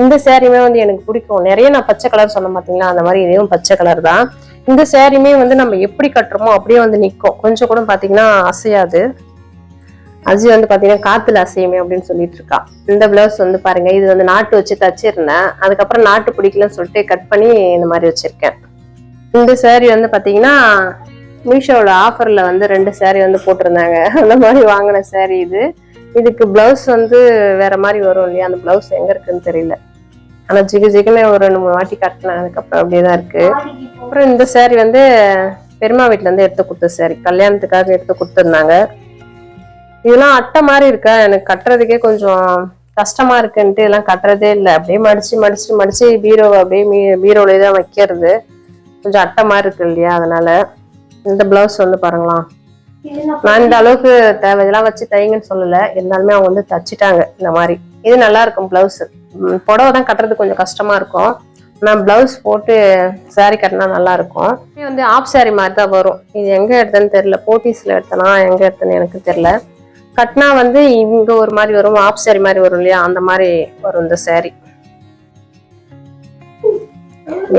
இந்த சாரியுமே வந்து எனக்கு பிடிக்கும். நிறைய நான் பச்சை கலர் சொன்ன பாத்தீங்களா, அந்த மாதிரி இதையும் பச்சை கலர் தான். இந்த சாரியுமே வந்து நம்ம எப்படி கட்டுறோமோ அப்படியே வந்து நிற்கும், கொஞ்சம் கூட பாத்தீங்கன்னா அசையாது. அஜி வந்து பாத்தீங்கன்னா காத்துல அசையுமே அப்படின்னு சொல்லிட்டு இருக்கா. இந்த பிளவுஸ் வந்து பாருங்க, இது வந்து நாட்டு வச்சு தச்சிருந்தேன். அதுக்கப்புறம் நாட்டு பிடிக்கலன்னு சொல்லிட்டு கட் பண்ணி இந்த மாதிரி வச்சிருக்கேன். இந்த சாரி வந்து பாத்தீங்கன்னா மீஷோட ஆஃபர்ல வந்து 2 சாரி வந்து போட்டிருந்தாங்க. அந்த மாதிரி வாங்கின சாரி இது. இதுக்கு பிளவுஸ் வந்து வேற மாதிரி வரும் இல்லையா, அந்த பிளவுஸ் எங்க இருக்குன்னு தெரியல. ஆனா ஜிகுன்னு ஒரு 2-3 வாட்டி கட்டினேன். அதுக்கப்புறம் அப்படியேதான் இருக்கு. அப்புறம் இந்த சாரி வந்து பெருமா வீட்டுல இருந்து எடுத்து கொடுத்த சாரி, கல்யாணத்துக்காக எடுத்து கொடுத்துருந்தாங்க. இதெல்லாம் அட்டை மாதிரி இருக்கா, எனக்கு கட்டுறதுக்கே கொஞ்சம் கஷ்டமா இருக்குன்ட்டு இதெல்லாம் கட்டுறதே இல்லை. அப்படியே மடிச்சு பீரோவை அப்படியே பீரோலயே தான் வைக்கிறது. கொஞ்சம் அட்டை மாதிரி இருக்கு இல்லையா, அதனால. இந்த பிளவுஸ் வந்து பாருங்களாம், நான் இந்த அளவுக்கு இதெல்லாம் வச்சு தைங்கன்னு சொல்லல, இருந்தாலுமே அவங்க வந்து தச்சுட்டாங்க இந்த மாதிரி. இது நல்லா இருக்கும் பிளவுஸ். புடவை தான் கட்டுறது கொஞ்சம் கஷ்டமா இருக்கும். நான் பிளவுஸ் போட்டு சாரி கட்டினா நல்லா இருக்கும். வந்து ஆப் சாரி மாதிரி தான் வரும். இது எங்க எடுத்தேன்னு தெரியல, போத்தீஸ்ல எடுத்தனா எங்க எடுத்தேன்னு எனக்கு தெரியல. கட்டினா வந்து இங்க ஒரு மாதிரி வரும், ஆப் சாரி மாதிரி வரும் இல்லையா, அந்த மாதிரி வரும் இந்த சாரி.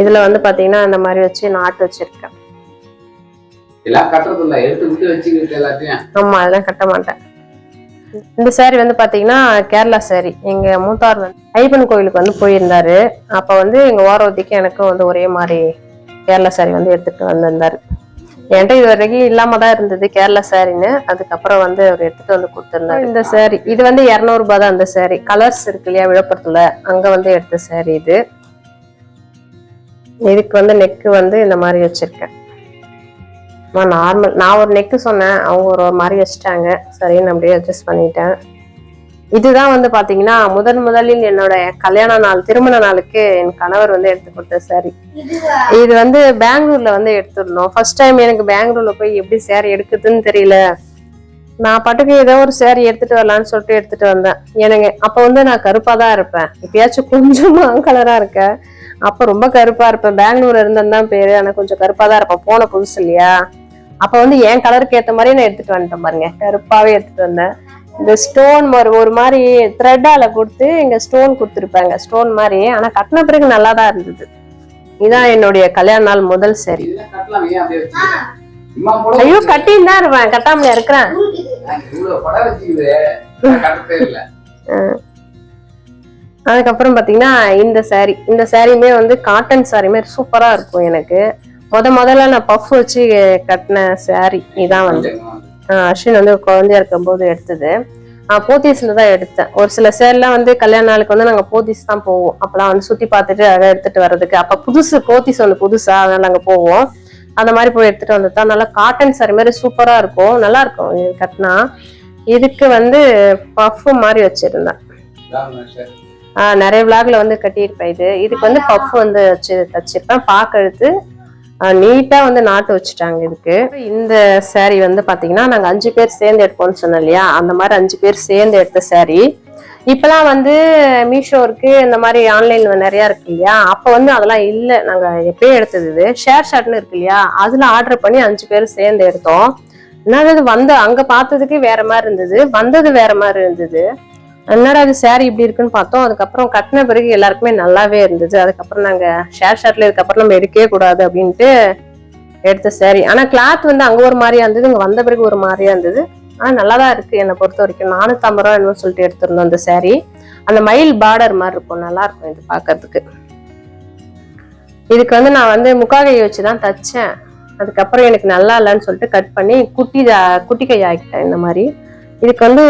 இதுல வந்து பாத்தீங்கன்னா இந்த மாதிரி வச்சு நாட்டு வச்சிருக்கேன். ஆமா, அதெல்லாம் கட்ட மாட்டேன். இந்த சாரி வந்து பாத்தீங்கன்னா கேரளா சாரி. எங்க மூத்தார் வந்து ஐயப்பன் கோயிலுக்கு வந்து போயிருந்தாரு. அப்ப வந்து எங்க ஓரவத்திக்கு எனக்கும் வந்து ஒரே மாதிரி கேரளா சாரி வந்து எடுத்துட்டு வந்திருந்தாரு. என்கிட்ட இது வரைக்கும் இல்லாம தான் இருந்தது கேரளா சாரின்னு. அதுக்கப்புறம் வந்து அவர் எடுத்துட்டு வந்து கொடுத்திருந்தாரு இந்த சாரி. இது வந்து 200 ரூபாய் தான். இந்த சாரி கலர்ஸ் இருக்கு இல்லையா விழுப்புரத்துல, அங்க வந்து எடுத்த சாரி இது. இதுக்கு வந்து நெக்கு வந்து இந்த மாதிரி வச்சிருக்கேன். நார்மல், நான் ஒரு நெக்கு சொன்னேன், அவங்க ஒரு மாதிரி வச்சுட்டாங்க. சரின்னு அப்படியே அட்ஜஸ்ட் பண்ணிட்டேன். இதுதான் வந்து பாத்தீங்கன்னா முதலில் என்னோட கல்யாண நாள் திருமண நாளுக்கு என் கணவர் வந்து எடுத்து கொடுத்த சாரி. இது வந்து பெங்களூர்ல வந்து எடுத்துருந்தோம். ஃபர்ஸ்ட் டைம் எனக்கு பெங்களூர்ல போய் எப்படி சாரி எடுக்குதுன்னு தெரியல. நான் பாட்டுக்கு ஏதோ ஒரு சாரி எடுத்துட்டு வரலான்னு சொல்லிட்டு எடுத்துட்டு வந்தேன். எனக்கு அப்ப வந்து நான் கருப்பா தான் இருப்பேன். இப்பயாச்சும் கொஞ்சமா கலரா இருக்கேன். அப்ப ரொம்ப கருப்பா இருப்பேன். பெங்களூர்ல இருந்தேன் பேரு. ஆனா கொஞ்சம் கருப்பா தான் இருப்பேன். போன புதுசு இல்லையா? அப்ப வந்து என் கலருக்கு ஏத்த மாதிரி நான் எடுத்துட்டு வந்துட்டேன் பாருங்க. கருப்பாவே எடுத்துட்டு வந்தேன். இந்த ஸ்டோன் ஒரு மாதிரி த்ரெட்டால கொடுத்து இங்க ஸ்டோன் கொடுத்துருப்பாங்க. ஸ்டோன் மாதிரி. ஆனா கட்டின பிறகு நல்லா தான் இருந்தது. இதான் என்னுடைய கல்யாண நாள் முதல் சாரி. ஐயோ கட்டின்னு தான் இருப்பேன். கட்டாமல இருக்கிறேன். அதுக்கப்புறம் பாத்தீங்கன்னா இந்த சாரியுமே வந்து காட்டன் சாரி மாதிரி சூப்பரா இருக்கும். எனக்கு முதல்ல நான் பஃப் வச்சு கட்டின சாரி இதான் வந்து அஸ்வின் வந்து குழந்தையா இருக்கும் போது எடுத்தது. போத்தீஸ்ல தான் எடுத்தேன். ஒரு சில சேரெல்லாம் வந்து கல்யாண நாளுக்கு வந்து நாங்க போத்தீஸ் தான் போவோம். அப்பெல்லாம் வந்து சுத்தி பார்த்துட்டு அதை எடுத்துட்டு வர்றதுக்கு. அப்ப போத்தீஸ் வந்து புதுசா அதனால நாங்க போவோம். அந்த மாதிரி போய் எடுத்துட்டு வந்துட்டா நல்லா காட்டன் சாரி மாதிரி சூப்பரா இருக்கும். நல்லா இருக்கும் இது கட்டினா. இதுக்கு வந்து பஃப் மாதிரி வச்சிருந்தேன். நிறைய விளாக்ல வந்து கட்டியிருப்பேன். இதுக்கு வந்து பஃப் வந்து வச்சு தச்சிருப்பேன். பாக்கெடுத்து நீட்டா வந்து நாட்டு வச்சுட்டாங்க. இதுக்கு இந்த சாரி வந்து பாத்தீங்கன்னா நாங்க 5 பேர் சேர்ந்து எடுப்போம்னு சொன்னோம் இல்லையா? அந்த மாதிரி 5 பேர் சேர்ந்து எடுத்த சாரி. இப்பெல்லாம் வந்து மீஷோ இருக்கு, இந்த மாதிரி ஆன்லைன்ல நிறைய இருக்கு இல்லையா? அப்ப வந்து அதெல்லாம் இல்லை. நாங்க எப்பயும் எடுத்தது ஷேர் ஷாட்னு இருக்கு இல்லையா? அதுல ஆர்டர் பண்ணி 5 பேர் சேர்ந்து எடுத்தோம். என்னது வந்து அங்க பார்த்ததுக்கு வேற மாதிரி இருந்தது, வந்தது வேற மாதிரி இருந்தது. என்னடா அது சாரி இப்படி இருக்குன்னு பார்த்தோம். அதுக்கப்புறம் கட்டின பிறகு எல்லாருக்குமே நல்லாவே இருந்தது. அதுக்கப்புறம் நாங்க ஷேர் ஷாட்ல இதுக்கப்புறம் நம்ம எடுக்கவே கூடாது அப்படின்ட்டு எடுத்த சாரி. ஆனா கிளாத் வந்து அங்க ஒரு மாதிரியா இருந்தது, இங்க வந்த பிறகு ஒரு மாதிரியா இருந்தது. ஆனா நல்லாதான் இருக்கு என்னை பொறுத்த வரைக்கும். 450 ரூபா என்னன்னு சொல்லிட்டு எடுத்திருந்தோம் அந்த சாரி. அந்த மயில் பார்டர் மாதிரி இருக்கும், நல்லா இருக்கும் இது பாக்குறதுக்கு. இதுக்கு வந்து நான் வந்து முக்காகை வச்சுதான் தச்சேன். அதுக்கப்புறம் எனக்கு நல்லா இல்லைன்னு சொல்லிட்டு கட் பண்ணி குட்டி கை ஆக்கிட்டேன் இந்த மாதிரி. இதுக்கு வந்து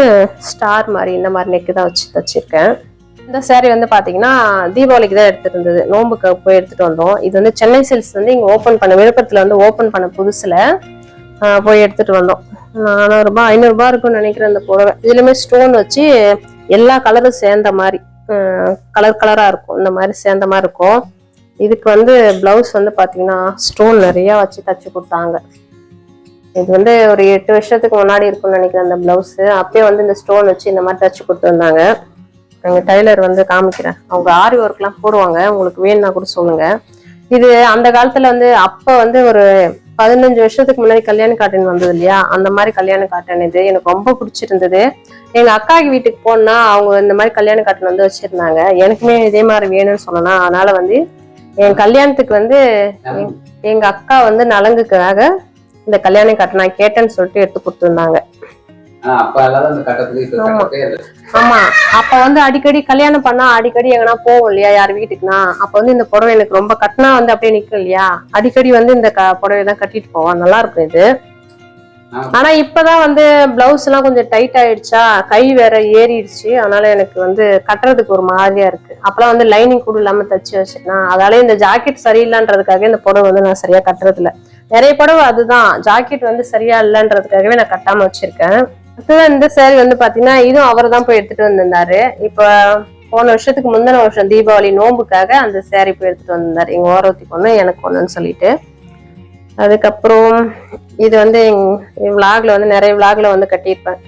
ஸ்டார் மாதிரி இந்த மாதிரி நெக்கு தான் வச்சு தச்சிருக்கேன். இந்த சாரி வந்து பாத்தீங்கன்னா தீபாவளிக்கு தான் எடுத்துட்டு இருந்தது. நோம்புக்கு போய் எடுத்துட்டு வந்தோம். இது வந்து சென்னை சில்க்ஸ் வந்து இங்க ஓபன் பண்ண விழுப்புரத்துல வந்து ஓபன் பண்ண புதுசுல போய் எடுத்துட்டு வந்தோம். 400 ரூபாய் 500 ரூபாய் இருக்கும்னு நினைக்கிறேன் இந்த புடவை. இதுலயுமே ஸ்டோன் வச்சு எல்லா கலரும் சேர்ந்த மாதிரி கலரா இருக்கும். இந்த மாதிரி சேர்ந்த மாதிரி இருக்கும். இதுக்கு வந்து பிளவுஸ் வந்து பாத்தீங்கன்னா ஸ்டோன் நிறைய வச்சு தச்சு கொடுத்தாங்க. இது வந்து ஒரு 8 வருஷத்துக்கு முன்னாடி இருக்கும்னு நினைக்கிறேன் அந்த பிளவுஸ். அப்பயே வந்து இந்த ஸ்டோன் வச்சு இந்த மாதிரி தச்சு கொடுத்துருந்தாங்க. எங்க டைலர் வந்து காமிக்கிறேன். அவங்க ஆரி ஒர்க் எல்லாம் போடுவாங்க. உங்களுக்கு வேணும்னா கூட சொல்லுங்க. இது அந்த காலத்துல வந்து அப்ப வந்து ஒரு 15 வருஷத்துக்கு முன்னாடி கல்யாண காட்டன் வந்தது இல்லையா? அந்த மாதிரி கல்யாண காட்டன் இது எனக்கு ரொம்ப பிடிச்சிருந்தது. எங்க அக்காக்கு வீட்டுக்கு போனா அவங்க இந்த மாதிரி கல்யாண காட்டன் வந்து வச்சிருந்தாங்க. எனக்குமே இதே மாதிரி வேணும்னு சொன்னா, அதனால வந்து என் கல்யாணத்துக்கு வந்து எங்க அக்கா வந்து நலங்குக்காக இந்த கல்யாண காட்டன் நான் கேட்டேன்னு சொல்லிட்டு எடுத்து கொடுத்துருந்தாங்க. ஆமா, அப்ப வந்து அடிக்கடி கல்யாணம் பண்ணா அடிக்கடி எங்கன்னா போவோம் இல்லையா யார் வீட்டுக்குன்னா, அப்ப வந்து இந்த புடவை எனக்கு ரொம்ப கட்டினா வந்து அப்படியே நிக்கும் இல்லையா? அடிக்கடி வந்து இந்த புடவைதான் கட்டிட்டு போவான். நல்லா இருக்கும் இது. ஆனா இப்பதான் வந்து பிளவுஸ் எல்லாம் கொஞ்சம் டைட் ஆயிடுச்சா, கை வேற ஏறிடுச்சு. அதனால எனக்கு வந்து கட்டுறதுக்கு ஒரு மாதிரியா இருக்கு. அப்பெல்லாம் வந்து லைனிங் கூட இல்லாம தச்சு வச்சுட்டேன். அதால இந்த ஜாக்கெட் சரியில்லைன்றதுக்காக இந்த புடவை வந்து நான் சரியா கட்டுறது இல்ல. நிறைய புடவை அதுதான், ஜாக்கெட் வந்து சரியா இல்லைன்றதுக்காகவே நான் கட்டாம வச்சிருக்கேன். அடுத்தது இந்த சாரி வந்து பாத்தீங்கன்னா இதுவும் அவர் தான் போய் எடுத்துட்டு வந்திருந்தாரு. இப்ப போன வருஷத்துக்கு முந்தின வருஷம் தீபாவளி நோம்புக்காக அந்த சாரி போய் எடுத்துட்டு வந்திருந்தாரு. எங்க ஓரவத்திக்கு ஒண்ணு எனக்கு ஒண்ணுன்னு சொல்லிட்டு. அதுக்கப்புறம் இது வந்து விளாக்ல வந்து நிறைய விளாக்ல வந்து கட்டியிருப்பேன்.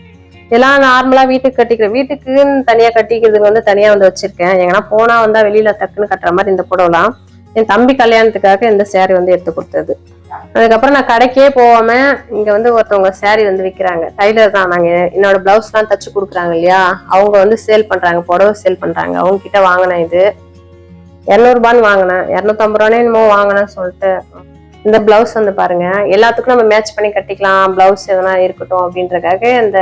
இதெல்லாம் நார்மலா வீட்டுக்கு கட்டிக்கிறேன். வீட்டுக்குன்னு தனியா கட்டிக்கிறதுக்கு வந்து தனியா வந்து வச்சிருக்கேன். எங்கன்னா போனா வந்தா வெளியில டக்குன்னு கட்டுற மாதிரி இந்த புடவைலாம் என் தம்பி கல்யாணத்துக்காக இந்த சாரி வந்து எடுத்து கொடுத்தது. அதுக்கப்புறம் நான் கடைக்கே போகாம இங்க வந்து ஒருத்தவங்க சாரி வந்து விற்கிறாங்க. டைலர் தான். நாங்க என்னோட பிளவுஸ் எல்லாம் தச்சு கொடுக்குறாங்க இல்லையா? அவங்க வந்து சேல் பண்றாங்க, புடவை சேல் பண்றாங்க. அவங்க கிட்ட வாங்கினேன். இது 200 ரூபான்னு வாங்கினேன். 250 ரூபானே என்னமோ வாங்கினேன்னு சொல்லிட்டு. இந்த பிளவுஸ் வந்து பாருங்க, எல்லாத்துக்கும் நம்ம மேட்ச் பண்ணி கட்டிக்கலாம். பிளவுஸ் எதனா இருக்கட்டும் அப்படின்றதுக்காக இந்த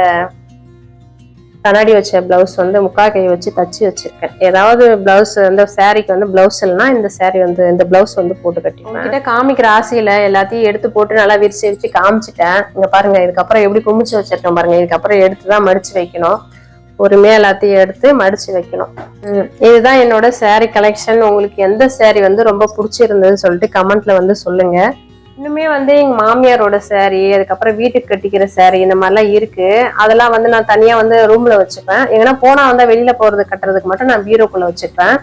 கண்ணாடி வச்ச பிளவுஸ் வந்து முக்கால் கை வச்சு தச்சு வச்சிருக்கேன். ஏதாவது பிளவுஸ் இந்த சாரிக்கு வந்து பிளவுஸ் இல்லைன்னா இந்த சாரி வந்து இந்த பிளவுஸ் வந்து போட்டு கட்டிப்பேன். கிட்ட காமிக்கிற ஆசையில எல்லாத்தையும் எடுத்து போட்டு நல்லா விரிச்சு வச்சு காமிச்சிட்டேன். இங்க பாருங்க, இதுக்கப்புறம் எப்படி குமிச்சு வச்சிருக்கேன் பாருங்க. இதுக்கப்புறம் எடுத்துதான் மடிச்சு வைக்கணும். பொறுமையா எல்லாத்தையும் எடுத்து மடிச்சு வைக்கணும். இதுதான் என்னோட சாரி கலெக்ஷன். உங்களுக்கு எந்த சாரி வந்து ரொம்ப பிடிச்சிருந்ததுன்னு சொல்லிட்டு கமெண்ட்ல வந்து சொல்லுங்க. இன்னுமே வந்து எங்க மாமியாரோட saree, அதுக்கப்புறம் வீட்டுக்கு கட்டிக்கிற saree இந்த மாதிரிலாம் இருக்கு. அதெல்லாம் வந்து நான் தனியா வந்து ரூம்ல வச்சுப்பேன். எங்கன்னா போனா வந்து வெளியில போறது கட்டுறதுக்கு மட்டும் நான் பீரோக்குள்ள வச்சுப்பேன்.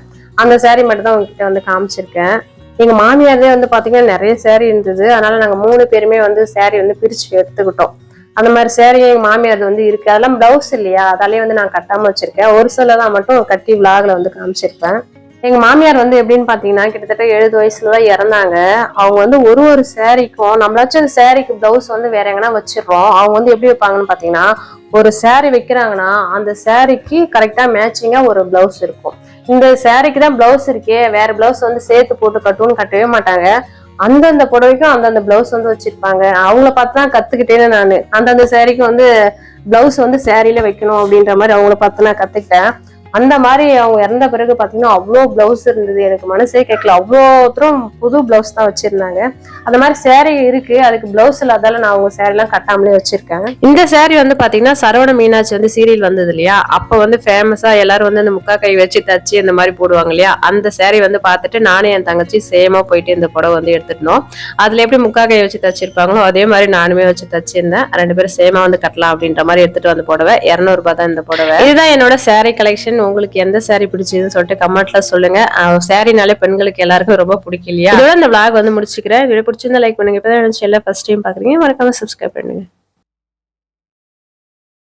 அந்த saree மட்டும் தான் உங்ககிட்ட வந்து காமிச்சிருக்கேன். எங்க மாமியாரே வந்து பாத்தீங்கன்னா நிறைய saree இருந்தது. அதனால நாங்க 3 பேருமே வந்து saree வந்து பிரிச்சு எடுத்துக்கிட்டோம். அந்த மாதிரி saree எங்க மாமியார் வந்து இருக்கு. அதெல்லாம் பிளவுஸ் இல்லையா, அதாலே வந்து நான் கட்டாம வச்சிருக்கேன். ஒரு சிலதான் மட்டும் கட்டி விளாக்ல வந்து காமிச்சிருப்பேன். எங்க மாமியார் வந்து எப்படின்னு பாத்தீங்கன்னா கிட்டத்தட்ட 70 வயசுலதான் இறந்தாங்க. அவங்க வந்து ஒரு சாரிக்கும் நம்மளாச்சும் அந்த சாரிக்கு பிளவுஸ் வந்து வேற எங்கன்னா வச்சிடுறோம். அவங்க வந்து எப்படி வைப்பாங்கன்னு பாத்தீங்கன்னா, ஒரு சாரி வைக்கிறாங்கன்னா அந்த சாரிக்கு கரெக்டா மேட்சிங்கா ஒரு பிளவுஸ் இருக்கும். இந்த சாரிக்கு தான் பிளவுஸ் இருக்கே, வேற பிளவுஸ் வந்து சேர்த்து போட்டு கட்டுன்னு கட்டவே மாட்டாங்க. அந்தந்த புடவைக்கும் அந்தந்த பிளவுஸ் வந்து வச்சிருப்பாங்க. அவங்கள பார்த்துதான் கத்துக்கிட்டேன்னு நானு. அந்தந்த சாரிக்கு வந்து பிளவுஸ் வந்து சாரியில வைக்கணும் அப்படின்ற மாதிரி அவங்கள பார்த்து நான் கத்துக்கிட்டேன். அந்த மாதிரி அவங்க இறந்த பிறகு பாத்தீங்கன்னா அவ்வளோ பிளவுஸ் இருந்தது. எனக்கு மனசே கேட்கல. அவ்வளோ தூரம் புது பிளவுஸ் தான் வச்சிருந்தாங்க. அந்த மாதிரி சேரீ இருக்கு, அதுக்கு பிளவுஸ் இல்லாதால நான் அவங்க சேரீ எல்லாம் கட்டாமலே வச்சிருக்கேன். இந்த சேரீ வந்து பாத்தீங்கன்னா சரவண மீனாட்சி வந்து சீரியல் வந்தது இல்லையா, அப்ப வந்து ஃபேமஸா எல்லாரும் வந்து அந்த முக்கா கை வச்சு தச்சு இந்த மாதிரி போடுவாங்க இல்லையா, அந்த சேரீ வந்து பார்த்துட்டு நானும் என் தங்கச்சி சேமா போயிட்டு இந்த புடவை வந்து எடுத்துட்டோம். அதுல எப்படி முக்கா கை வச்சு தச்சிருப்பாங்களோ அதே மாதிரி நானுமே வச்சு தச்சிருந்தேன். 2 பேரும் சேமா வந்து கட்டலாம் அப்படின்ற மாதிரி எடுத்துட்டு வந்து புடவை 200 ரூபாய் தான் இந்த புடவை. இதுதான் என்னோட சேரீ கலெக்ஷன். உங்களுக்கு எந்த saree பிடிச்சதுன்னு சொல்லிட்டு கமெண்ட்ல சொல்லுங்க. சாரினாலே பெண்களுக்கு எல்லாருக்கும் ரொம்ப பிடிக்கும் இல்லையா. இதோட இந்த vlog வந்து முடிச்சுக்கிறேன். வீடியோ பிடிச்சிருந்தா லைக் பண்ணுங்க. இப்பதான் ஃபர்ஸ்ட் டைம் பாக்குறீங்க மறக்காம சப்ஸ்கிரைப் பண்ணுங்க.